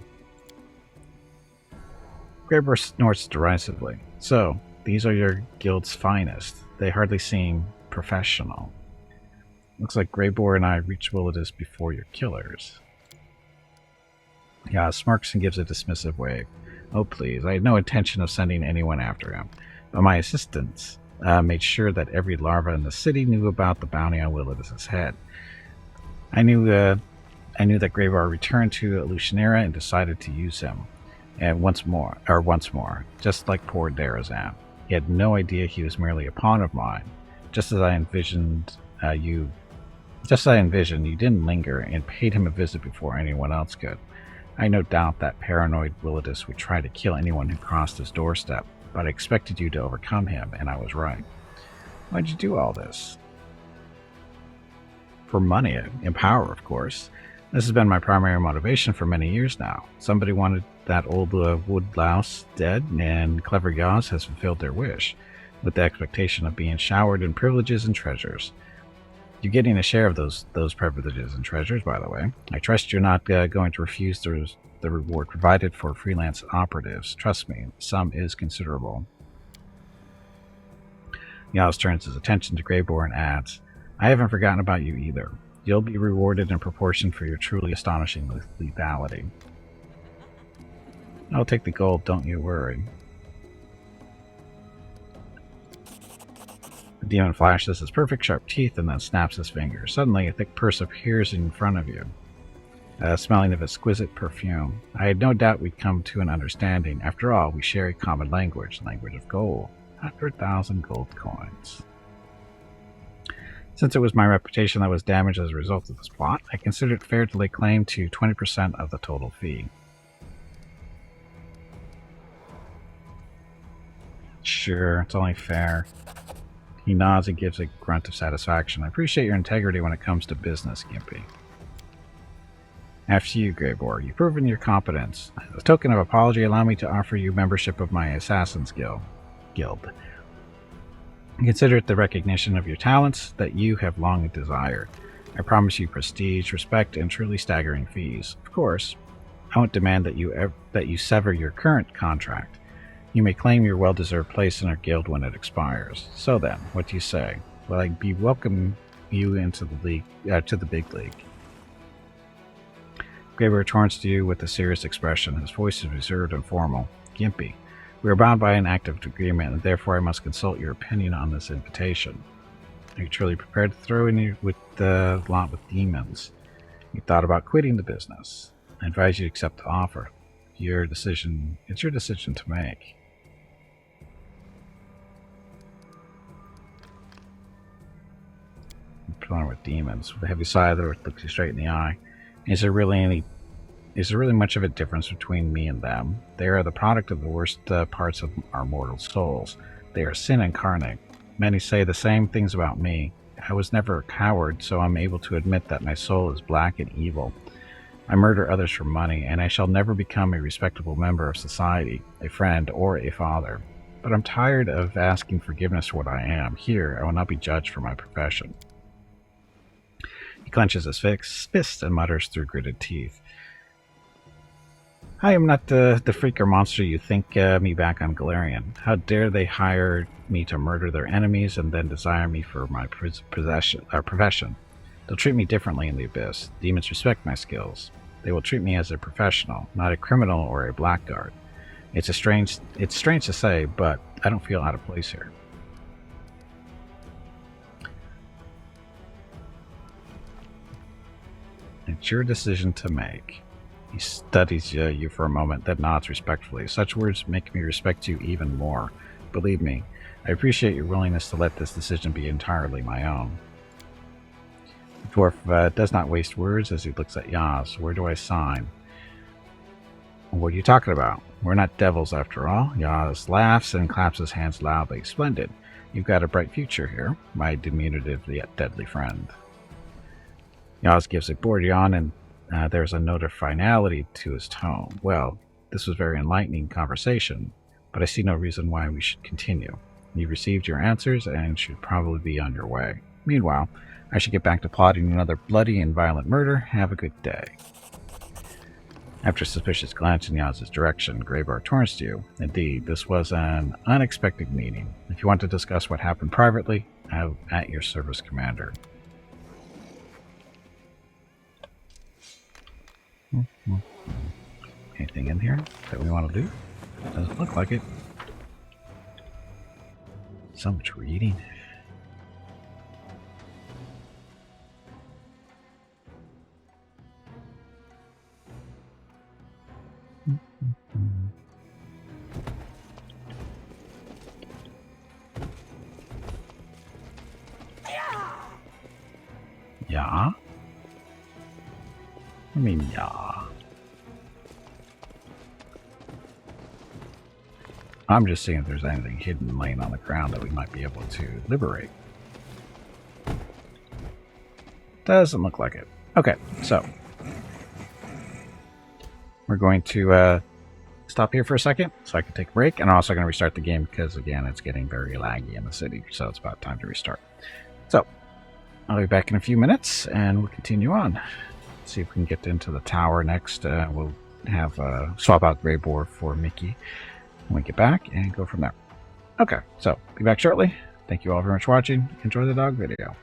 Greybor snorts derisively. So, these are your guild's finest. They hardly seem professional. Looks like Greybor and I reached Willidus before your killers. Yaz smirks and gives a dismissive wave. Oh please, I had no intention of sending anyone after him, but my assistants made sure that every larva in the city knew about the bounty on Willidus' head. I knew that Greybor returned to Alushinyrra and decided to use him, and once more, just like poor Derazan. He had no idea he was merely a pawn of mine. Just as I envisioned, you didn't linger and paid him a visit before anyone else could. I had no doubt that paranoid Willidus would try to kill anyone who crossed his doorstep, but I expected you to overcome him, and I was right. Why'd you do all this? For money and power, of course. This has been my primary motivation for many years now. Somebody wanted that old wood louse dead, and clever Yaz has fulfilled their wish, with the expectation of being showered in privileges and treasures. You're getting a share of those privileges and treasures, by the way. I trust you're not going to refuse the reward provided for freelance operatives. Trust me, the sum is considerable. Yaz turns his attention to Greybor and adds, I haven't forgotten about you either. You'll be rewarded in proportion for your truly astonishing lethality. I'll take the gold, don't you worry. The demon flashes his perfect sharp teeth and then snaps his fingers. Suddenly, a thick purse appears in front of you, smelling of exquisite perfume. I had no doubt we'd come to an understanding. After all, we share a common language of gold. 100,000 gold coins. Since it was my reputation that was damaged as a result of this plot, I considered it fair to lay claim to 20% of the total fee. Sure, it's only fair. He nods and gives a grunt of satisfaction. I appreciate your integrity when it comes to business, Gimpy. After you, Greybor. You've proven your competence. As a token of apology, allow me to offer you membership of my Assassin's Guild. Consider it the recognition of your talents that you have long desired. I promise you prestige, respect, and truly staggering fees. Of course, I won't demand that you sever your current contract. You may claim your well-deserved place in our guild when it expires. So then, what do you say? Will I welcome you into the league, to the big league? Greybor turns to you with a serious expression. His voice is reserved and formal. Gimpy, we are bound by an act of agreement, and therefore I must consult your opinion on this invitation. Are you truly prepared to throw in with the lot with demons? You thought about quitting the business. I advise you to accept the offer. It's your decision to make. Put with demons with a heavy sigh that looks you straight in the eye. Is there really much of a difference between me and them? They are the product of the worst parts of our mortal souls. They are sin incarnate. Many say the same things about me. I was never a coward, so I'm able to admit that my soul is black and evil. I murder others for money, and I shall never become a respectable member of society, a friend, or a father. But I'm tired of asking forgiveness for what I am. Here, I will not be judged for my profession. He clenches his fist and mutters through gritted teeth. I am not the freak or monster you think me back on Galarian. How dare they hire me to murder their enemies and then desire me for my profession? They'll treat me differently in the Abyss. Demons respect my skills. They will treat me as a professional, not a criminal or a blackguard. It's strange to say, but I don't feel out of place here. It's your decision to make. He studies you for a moment, then nods respectfully. Such words make me respect you even more. Believe me, I appreciate your willingness to let this decision be entirely my own. The dwarf does not waste words as he looks at Yaz. Where do I sign? What are you talking about? We're not devils after all. Yaz laughs and claps his hands loudly. Splendid. You've got a bright future here, my diminutive yet deadly friend. Yaz gives a bored yawn, and there's a note of finality to his tone. Well, this was a very enlightening conversation, but I see no reason why we should continue. You've received your answers and should probably be on your way. Meanwhile, I should get back to plotting another bloody and violent murder. Have a good day. After a suspicious glance in Yaz's direction, Greybor turns to you. Indeed, this was an unexpected meeting. If you want to discuss what happened privately, I'm at your service, Commander. Anything in here that we want to do? Doesn't look like it. So much reading. yeah. I mean, yeah. I'm just seeing if there's anything hidden laying on the ground that we might be able to liberate. Doesn't look like it. Okay, so we're going to stop here for a second so I can take a break, and I'm also going to restart the game because, again, it's getting very laggy in the city, so it's about time to restart. So I'll be back in a few minutes, and we'll continue on. See if we can get into the tower next. We'll have swap out Grey Boar for Mickey when we get back and go from there. Okay, so be back shortly. Thank you all very much for watching. Enjoy the dog video.